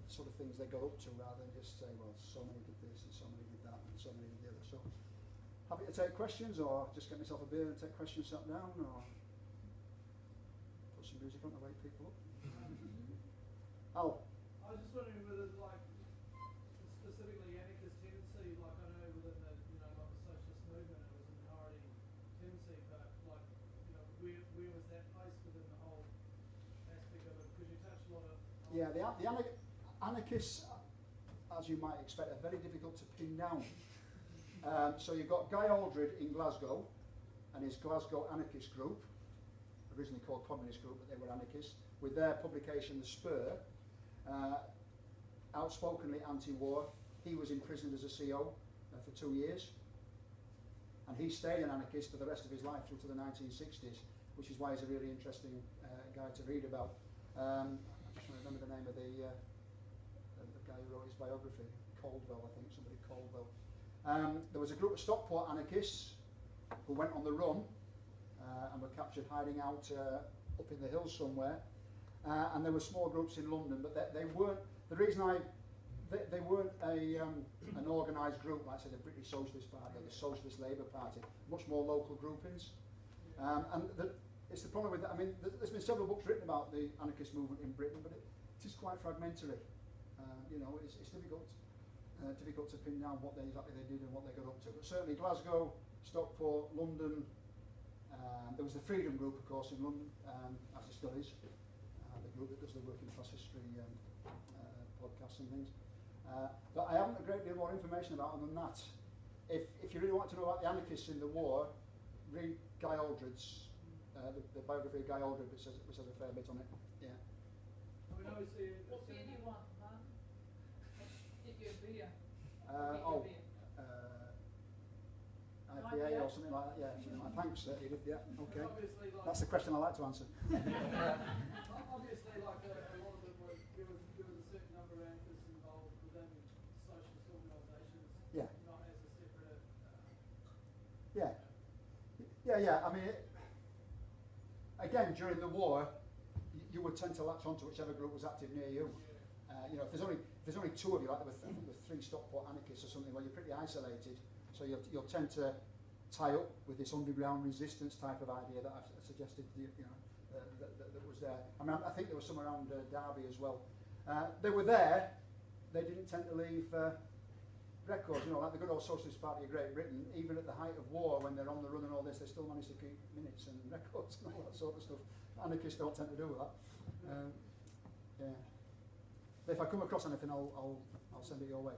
the sort of things they got up to, rather than just say, well, so many did this and so many did that and so many did the other. So, happy to take questions, or just get myself a beer and take questions sat down, or put some music on to wake people up. Al? I was just wondering whether, like, specifically anarchist tendency, like I know within the, you know, like the Socialist Movement, it was an minority tendency, but like, you know, where was that placed within the whole aspect of it? Because you touched a lot of... Yeah, the anarchists, as you might expect, are very difficult to pin down. So you've got Guy Aldred in Glasgow and his Glasgow Anarchist Group, originally called Communist Group, but they were anarchists, with their publication The Spur, outspokenly anti-war. He was imprisoned as a CO for 2 years, and he stayed an anarchist for the rest of his life through to the 1960s, which is why he's a really interesting guy to read about. I just want to remember the name of the guy who wrote his biography, Caldwell, I think, somebody Caldwell. There was a group of Stockport anarchists who went on the run and were captured hiding out up in the hills somewhere. And there were small groups in London, but they weren't. The reason they weren't an organised group, like say the British Socialist Party or the Socialist Labour Party, much more local groupings. It's the problem with that. I mean, there's been several books written about the anarchist movement in Britain, but it is quite fragmentary. You know, it's difficult to pin down what exactly they did and what they got up to. But certainly Glasgow, Stockport, London. There was the Freedom Group, of course, in London, as it still is. The group that does the working class history podcasts and things. But I haven't a great deal more information about them than that. If you really want to know about the anarchists in the war, read Guy Aldred's, the biography of Guy Aldred, which has a fair bit on it. Yeah. I mean, obviously... What beer do you want, Martin? Get you a beer. IPA or something like that, yeah. Something like, thanks, Edith, yeah, okay. Obviously, like, that's the question I like to answer. obviously, like a lot of it was, there was a certain number of anarchists involved within socialist organisations, Yeah. not as a separate... Yeah. I mean, again, during the war, you would tend to latch onto whichever group was active near you. You know, if there's only two of you, like there were three Stockport anarchists or something, well, you're pretty isolated. So you'll tend to tie up with this underground resistance type of idea that I've suggested, that was there. I mean, I think there was some around Derby as well. They were there. They didn't tend to leave records. You know, like the good old Socialist Party of Great Britain. Even at the height of war, when they're on the run and all this, they still manage to keep minutes and records and all that sort of stuff. Anarchists don't tend to do that. Yeah. But if I come across anything, I'll send it your way.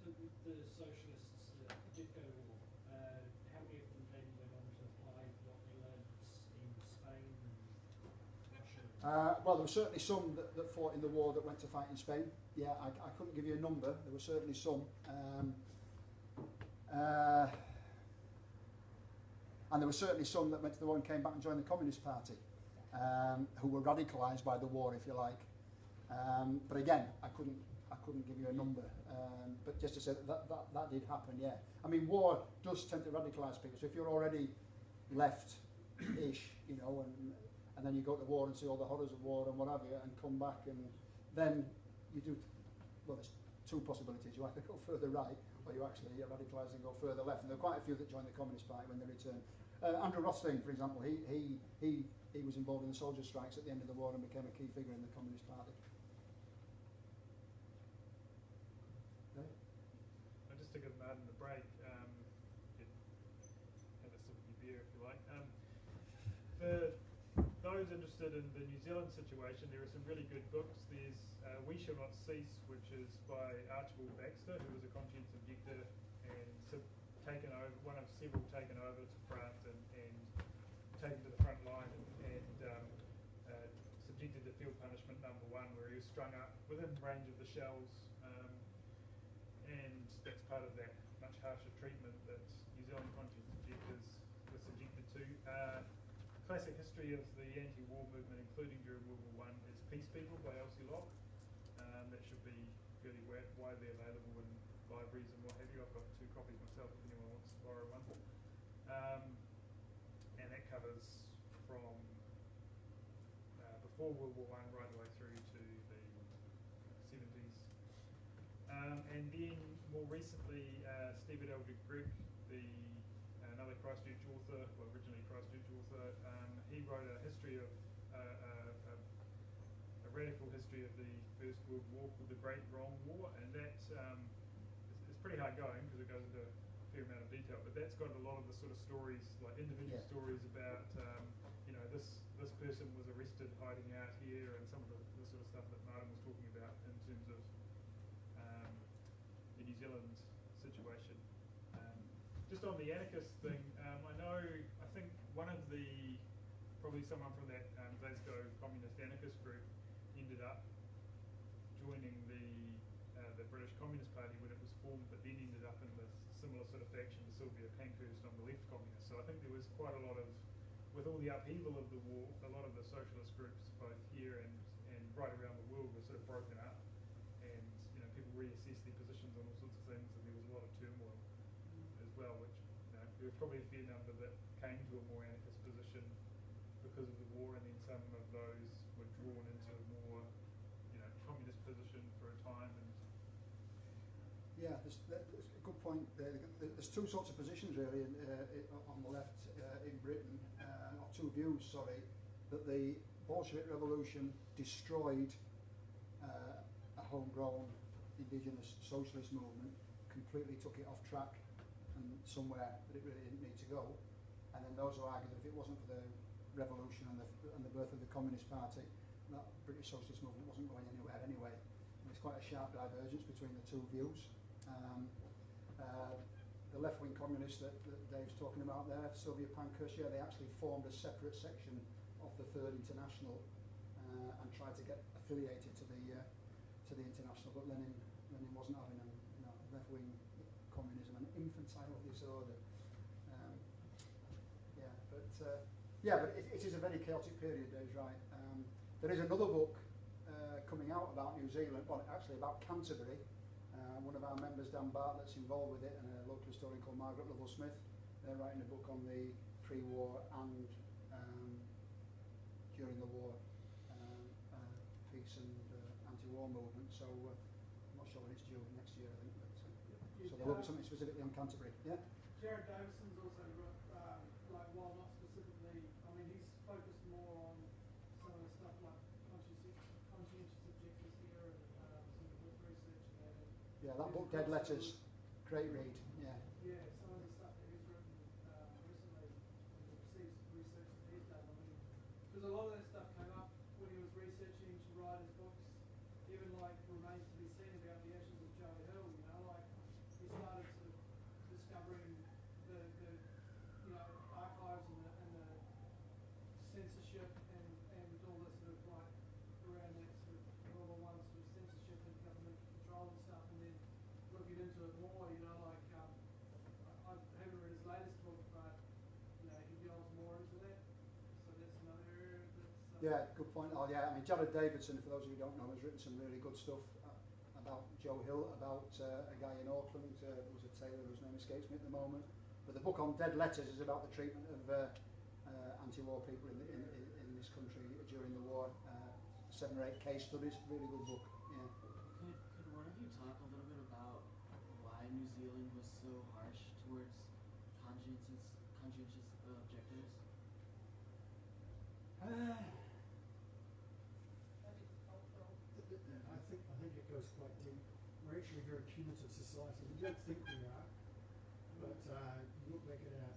So the socialists that did go to war, how many of them then went on to apply what they learned in Spain and Well, there were certainly some that fought in the war that went to fight in Spain. Yeah, I couldn't give you a number. There were certainly some. And there were certainly some that went to the war and came back and joined the Communist Party, who were radicalised by the war, if you like. But again, I couldn't give you a number. But just to say that did happen, yeah. I mean, war does tend to radicalise people. So if you're already left-ish, you know, and then you go to war and see all the horrors of war and what have you, and come back, and then you do, well, there's two possibilities. You either go further right, or you actually radicalise and go further left. And there were quite a few that joined the Communist Party when they returned. Andrew Rothstein, for example, he was involved in the soldier strikes at the end of the war and became a key figure in the Communist Party. Okay. Just to give Martin a break, have a sip of your beer if you like. For those interested in the New Zealand situation, there are some really good books. There's We Shall Not Cease, which is by Archibald Baxter, who was a conscience objector and taken over, one of several taken over to France and taken to the front line and subjected to field punishment number 1, where he was strung up within range of the shells, and that's part of that much harsher treatment that New Zealand conscience objectors were subjected to. Classic history of the anti-war movement, including during World War I, is Peace People by Elsie Locke. That should be fairly widely available in libraries and what have you. I've got 2 copies myself if anyone wants to borrow one. And that covers from before World War I right the way through to the 70s. And then more recently, Stephen Eldred Gregg, another Christchurch author, well, originally Christchurch author, he wrote a history of a radical history of the First World War called The Great Wrong War, and that it's pretty hard going because it goes into a fair amount of detail, but that's got a lot of the sort of stories, like individual stories about, you know, this person was arrested hiding out here, and some of the sort of stuff that Martin was talking about in terms of the New Zealand situation. Just on the anarchist thing, I think one of probably someone from that Glasgow Communist Anarchist group ended up joining the British Communist Party when it was formed, but then ended up in this similar sort of faction to Sylvia Pankhurst on the left communist. So I think there was quite a lot of, with all the upheaval of the war, a lot of the socialist groups both here and right around the world were sort of broken up, and you know, people reassessed their positions on all sorts of things, and there was a lot of turmoil as well, which, you know, there was probably a fair number that came to a more anarchist position because of the war, and then some of those were drawn into a more, you know, communist position for a time. And yeah, there's a good point there. There's 2 sorts of positions really on the left in Britain, or 2 views, sorry, that the Bolshevik Revolution destroyed a homegrown indigenous socialist movement, completely took it off track and somewhere that it really didn't need to go. And then those who argue that if it wasn't for the revolution and the birth of the Communist Party, that British socialist movement wasn't going anywhere anyway. And there's quite a sharp divergence between the 2 views. The left-wing communists that Dave's talking about there, Sylvia Pankhurst, yeah, they actually formed a separate section of the Third International and tried to get affiliated to the International, but Lenin wasn't having them. You know, left-wing communism and infantile disorder. But it is a very chaotic period. Dave's right. There is another book coming out about New Zealand, well, actually about Canterbury. One of our members, Dan Bartlett's involved with it, and a local historian called Margaret Lovell-Smith. They're writing a book on the pre-war and during the war peace and anti-war movement. So I'm not sure when it's due, next year I think. But, so there will be something specifically on Canterbury. Yeah. Jared Davison's also got, while not specifically, I mean, he's focused more on some of the stuff like conscientious objectors here and some of the research and that. Yeah, that book, Dead Letters, great read. Yeah. Yeah, some of the stuff that he's written recently, the research that he's done. I mean, because a lot of that stuff came up when he was researching to write his books. Even like Remains to be Seen about the ashes of Joe Hill, you know, like he started sort of discovering the you know, archives and the censorship and all the sort of Yeah, good point. Oh, yeah. I mean, Jared Davidson, for those of you who don't know, has written some really good stuff about Joe Hill, about a guy in Auckland who was a tailor whose name escapes me at the moment. But the book on Dead Letters is about the treatment of anti-war people in this country during the war. 7 or 8 case studies. Really good book. Yeah. Could one of you talk a little bit about why New Zealand was so harsh towards conscientious objectives? Maybe it's cultural. I think it goes quite deep. We're actually a very punitive society. We don't think we are, but you look back at our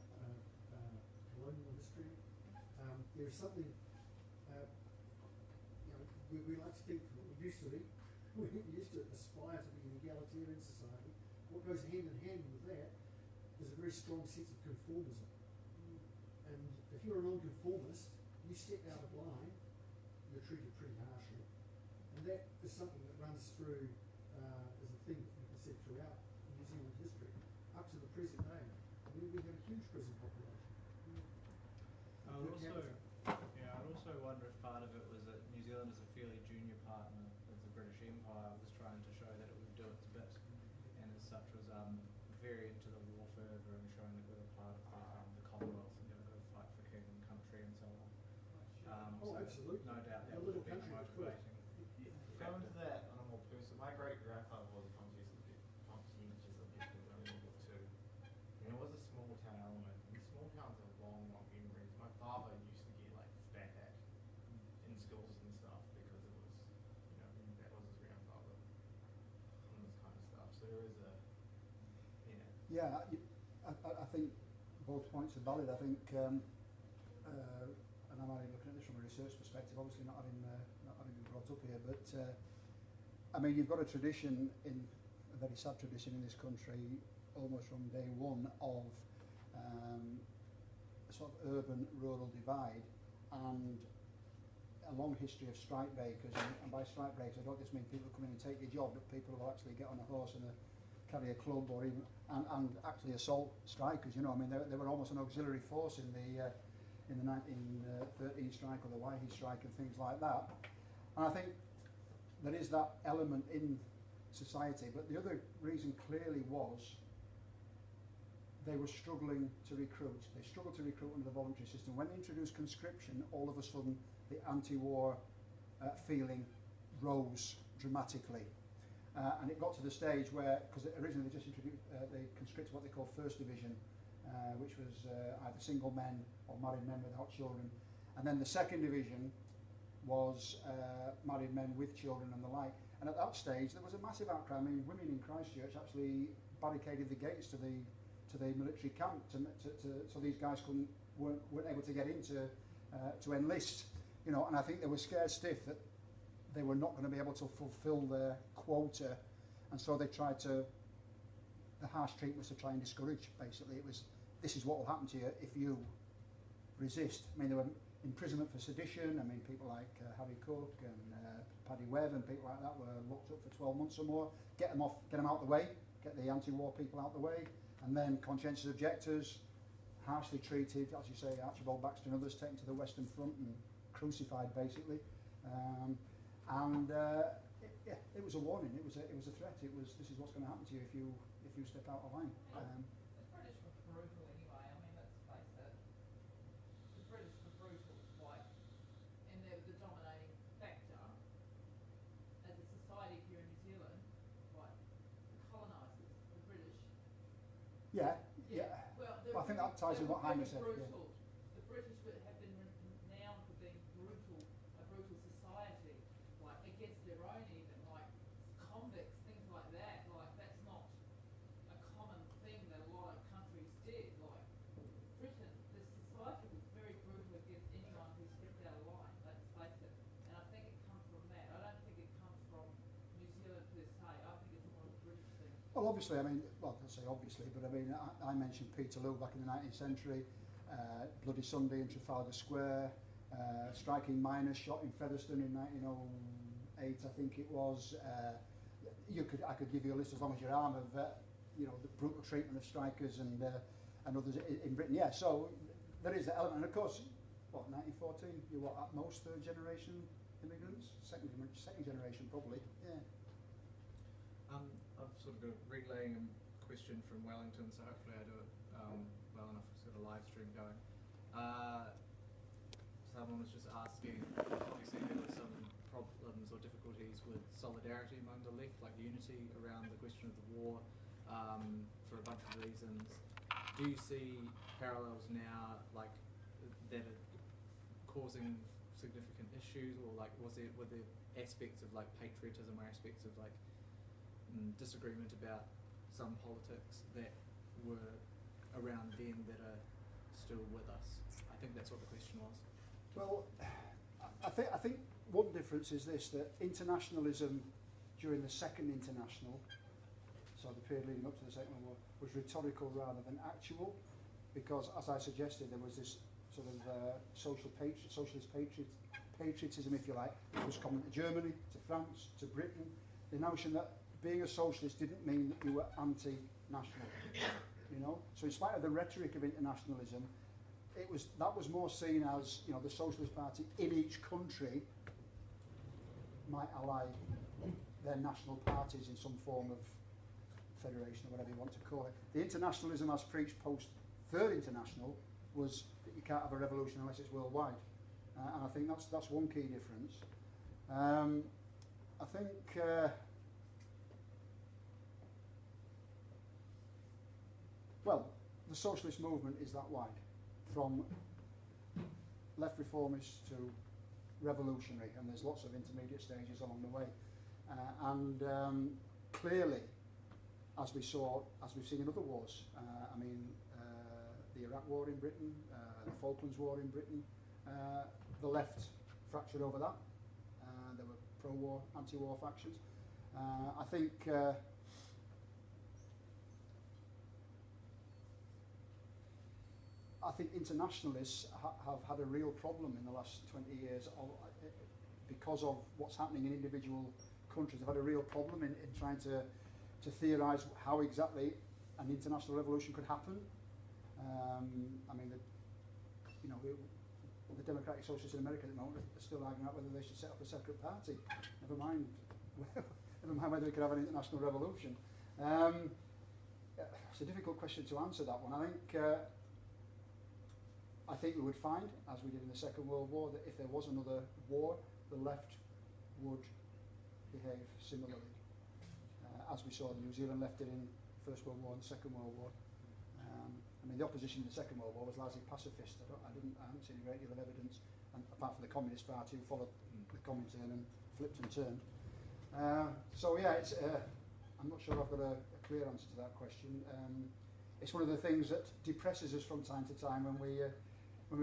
colonial history. There's something. We like to think we used to be. We used to aspire to be an egalitarian society. What goes hand in hand with that is a very strong sense of conformism. And if you're a non-conformist, you step out of line, you're treated pretty harshly. And that is something that runs through as a theme you can see throughout New Zealand history, up to the present day. I mean, we have a huge prison population. I also wonder if part of it was that New Zealand, as a fairly junior partner of the British Empire, was trying to show that it would do its bit, and as such was very into the war fervor and showing that we were part of the Commonwealth and never go fight for king and country and so on. Oh, absolutely. No doubt that A would little have been country that could. motivating. Going to that on a more personal, my great grandfather was a conscientious objective only level 2. And it was a small town element. And small towns have long memories. My father used to get like spat at in schools and stuff because it was, that was his grandfather and this kind of stuff. So there is a, Yeah, I think both points are valid. I think, and I'm only looking at this from a research perspective, obviously not having been brought up here, but I mean, you've got a tradition, a very sad tradition in this country, almost from day one, of a sort of urban-rural divide, and a long history of strike breakers, and by strike breakers I don't just mean people who come in and take your job, but people who actually get on a horse and carry a club, or even and actually assault strikers. I mean, they were almost an auxiliary force in the 1913 strike or the Wigen strike and things like that. And I think there is that element in society, but the other reason clearly was they were struggling to recruit. They struggled to recruit under the voluntary system. When they introduced conscription, all of a sudden the anti-war feeling rose dramatically. And it got to the stage where, because originally they just introduced, they conscripted what they call First Division, which was either single men or married men without children. And then the Second Division was married men with children and the like. And at that stage, there was a massive outcry. I mean, women in Christchurch actually barricaded the gates to the military camp so these guys weren't able to get in to enlist. And I think they were scared stiff that they were not going to be able to fulfil their quota, and so they tried to. The harsh treatment was to try and discourage. Basically, it was, this is what will happen to you if you resist. I mean, there were imprisonment for sedition. I mean, people like Harry Cook and Paddy Webb and people like that were locked up for 12 months or more. Get them out the way. Get the anti-war people out the way, and then conscientious objectors, harshly treated, as you say, Archibald Baxter and others, taken to the Western Front and crucified, basically. It was a warning. It was a threat. It was, this is what's going to happen to you if you step out of line. The British were brutal anyway. I mean, let's face it. The British were brutal, and they were the dominating factor as a society here in New Zealand. The colonisers, the British. Yeah. Well, I think that ties in what Hindman said. Brutal. Yeah. The British have been renowned for being brutal, a brutal society, against their own even, convicts, things like that. That's not a common thing that a lot of countries did. Britain, this society was very brutal against anyone who stepped out of line, let's face it. And I think it comes from that. I don't think it comes from New Zealand per se. I think it's more of a British thing. Well, obviously, I mean, I say obviously, but I mean, I mentioned Peterloo back in the 19th century, Bloody Sunday in Trafalgar Square, striking miners shot in Featherstone in 1908, I think it was. I could give you a list as long as your arm of, the brutal treatment of strikers and others in Britain. Yeah, so there is that element, and of course, what, 1914? You were at most third generation immigrants? Second generation probably, yeah. I've sort of got a relaying question from Wellington, so hopefully I do it well enough to get a live stream going. Someone was just asking, obviously there were some problems or difficulties with solidarity among the left, like unity around the question of the war, for a bunch of reasons. Do you see parallels now, like, that are causing significant issues, or like were there aspects of like patriotism or aspects of like disagreement about some politics that were around then that are still with us? I think that's what the question was. Well, I think one difference is this, that internationalism during the Second International, so the period leading up to the Second World War, was rhetorical rather than actual, because as I suggested, there was this sort of socialist patriotism, if you like, that was common to Germany, to France, to Britain. The notion that being a socialist didn't mean that you were anti-national, you know. So in spite of the rhetoric of internationalism, that was more seen as, you know, the Socialist Party in each country might ally their national parties in some form of federation or whatever you want to call it. The internationalism as preached post Third International was that you can't have a revolution unless it's worldwide, and I think that's one key difference. I think well, the socialist movement is that wide, from left reformist to revolutionary, and there's lots of intermediate stages along the way, and clearly, as we've seen in other wars, I mean, the Iraq War in Britain, the Falklands War in Britain, the left fractured over that. There were pro-war, anti-war factions. I think internationalists have had a real problem in the last 20 years because of what's happening in individual countries. They've had a real problem in trying to theorise how exactly an international revolution could happen. I mean, the Democratic Socialists in America at the moment are still arguing about whether they should set up a separate party. Never mind whether we could have an international revolution. It's a difficult question to answer, that one. I think we would find, as we did in the Second World War, that if there was another war, the left would behave similarly, as we saw the New Zealand left did in the First World War and the Second World War. I mean, the opposition in the Second World War was largely pacifist. I haven't seen a great deal of evidence, and apart from the Communist Party, who followed the Comintern and flipped and turned. So yeah, I'm not sure I've got a clear answer to that question. It's one of the things that depresses us from time to time when we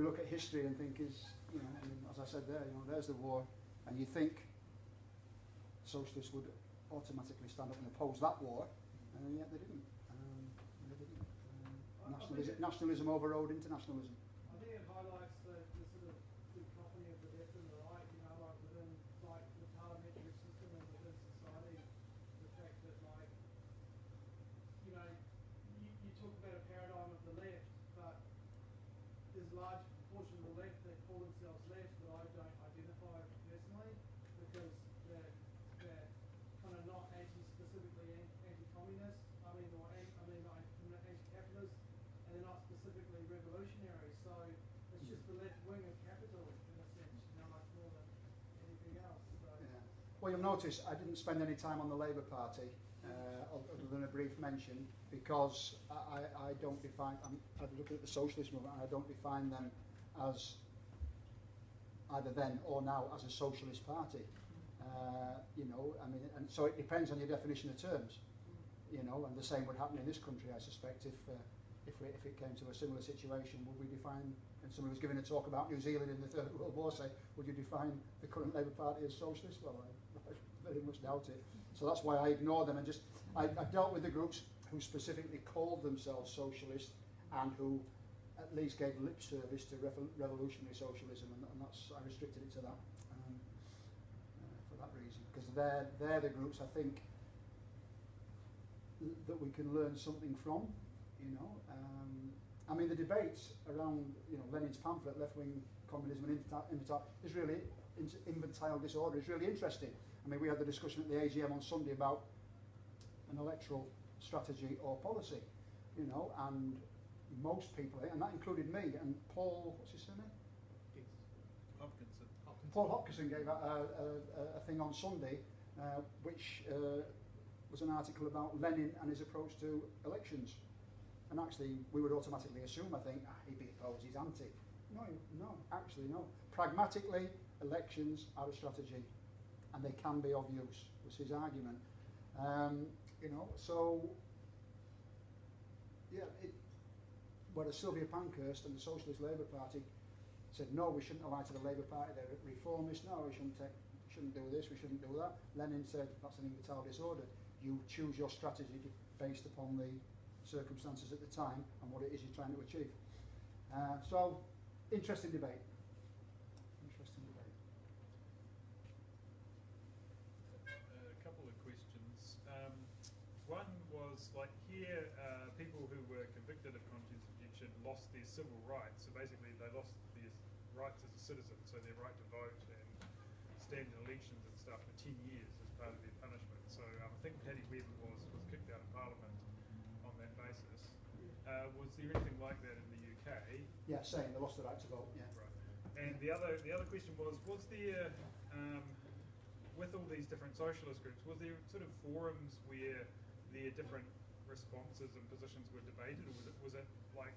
look at history and think, as I said there, there's the war, and you think socialists would automatically stand up and oppose that war, and yet they didn't. Nationalism overrode internationalism. I think it highlights the sort of dichotomy of the left and the right, like within like the parliamentary system and within society, the fact that you talk about a paradigm of the left, but there's a large proportion of the left that call themselves left that I don't identify personally, because they're kind of not specifically anti-communist, or not anti-capitalist, and they're not specifically revolutionary, so it's just the left wing of capital in a sense, like more than anything else. So. Yeah. Well, you'll notice I didn't spend any time on the Labour Party, other than a brief mention, because I don't define, I've looked at the Socialist Movement, and I don't define them as either then or now as a socialist party. And so it depends on your definition of terms, and the same would happen in this country, I suspect, if it came to a similar situation. Would we define, and somebody was giving a talk about New Zealand in the Third World War, say, would you define the current Labour Party as socialist? Well, I very much doubt it. So that's why I ignore them, and I dealt with the groups who specifically called themselves socialist and who at least gave lip service to revolutionary socialism, and I restricted it to that for that reason, because they're the groups I think that we can learn something from, I mean, the debates around, Lenin's pamphlet, left-wing communism and infantile disorder is really interesting. I mean, we had the discussion at the AGM on Sunday about an electoral strategy or policy, and most people, and that included me and Paul, what's his surname? Hopkinson. Paul Hopkinson gave a thing on Sunday, which was an article about Lenin and his approach to elections. And actually, we would automatically assume, I think, he'd be opposed, he's anti. No, actually no. Pragmatically, elections are a strategy, and they can be of use, was his argument. Whereas Sylvia Pankhurst and the Socialist Labour Party said, no, we shouldn't ally to the Labour Party, they're reformists, no, we shouldn't do this, we shouldn't do that. Lenin said, that's an infantile disorder. You choose your strategy based upon the circumstances at the time and what it is you're trying to achieve. So, interesting debate. A couple of questions. One was, like, here, people who were convicted of conscience objection lost their civil rights. So basically, they lost their rights as a citizen, so their right to vote and stand in elections and stuff for 10 years as part of their punishment. So I think Paddy Webber was kicked out of Parliament on that basis. Was there anything like that in the UK? Yeah, same. They lost the right to vote. Yeah. Right. And the other question was there with all these different socialist groups, was there sort of forums where their different responses and positions were debated, or was it like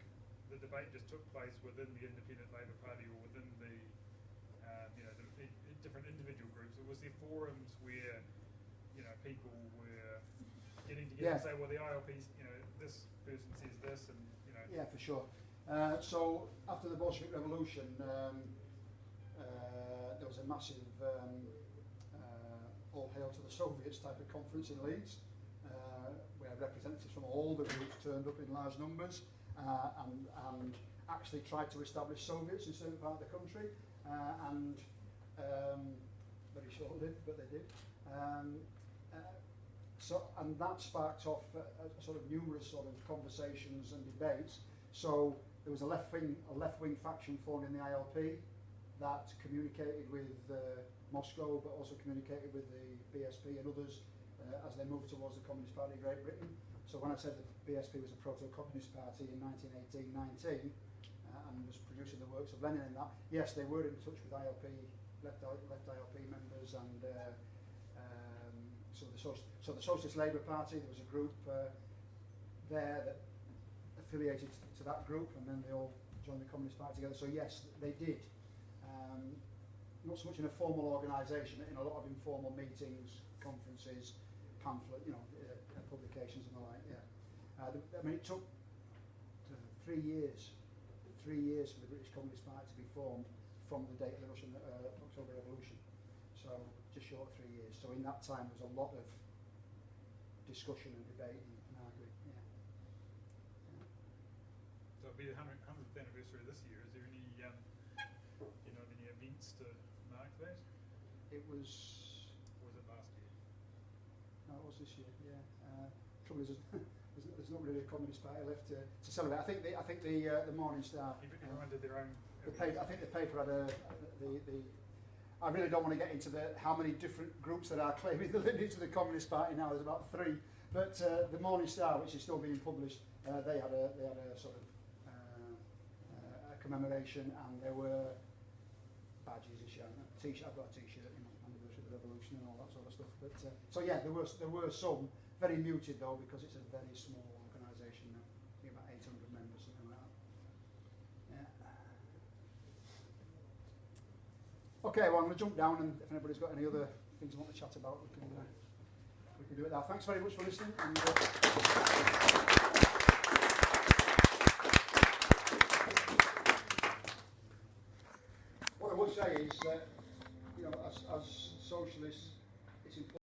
the debate just took place within the Independent Labour Party or within the the different individual groups, or was there forums where people were getting together and say, well, the ILP's, this person says this, and Yeah, for sure. So after the Bolshevik Revolution, there was a massive all hail to the Soviets type of conference in Leeds, where representatives from all the groups turned up in large numbers and actually tried to establish Soviets in certain part of the country, and very short-lived, but they did. And that sparked off numerous sort of conversations and debates. So there was a left-wing faction formed in the ILP that communicated with Moscow, but also communicated with the BSP and others as they moved towards the Communist Party of Great Britain. So when I said that the BSP was a proto-communist party in 1918-19 and was producing the works of Lenin and that, yes, they were in touch with ILP, left ILP members, and so the Socialist Labour Party, there was a group there that affiliated to that group, and then they all joined the Communist Party together. So yes, they did. Not so much in a formal organisation, in a lot of informal meetings, conferences, pamphlet, publications and the like. Yeah. It took 3 years for the British Communist Party to be formed from the date of the Russian October Revolution. So just short of 3 years. So in that time, there was a lot of discussion and debate and arguing. Yeah. So it'll be the 100th anniversary this year. Is there any any events to mark that? It was. Or was it last year? No, it was this year. Yeah. Trouble is, there's not really a Communist Party left to celebrate. I think the Morning Star. Everyone did their own. I think the paper had I really don't want to get into how many different groups that are claiming the lineage of the Communist Party now. There's about 3, but the Morning Star, which is still being published, they had a sort of a commemoration, and there were badges issued. I've got a T-shirt, anniversary of the revolution and all that sort of stuff. But so yeah, there were some, very muted though, because it's a very small organisation now. I think about 800 members, something like that. Yeah. Okay, well, I'm going to jump down, and if anybody's got any other things you want to chat about, we can do it now. Thanks very much for listening. And, what I would say is that, as socialists, it's important.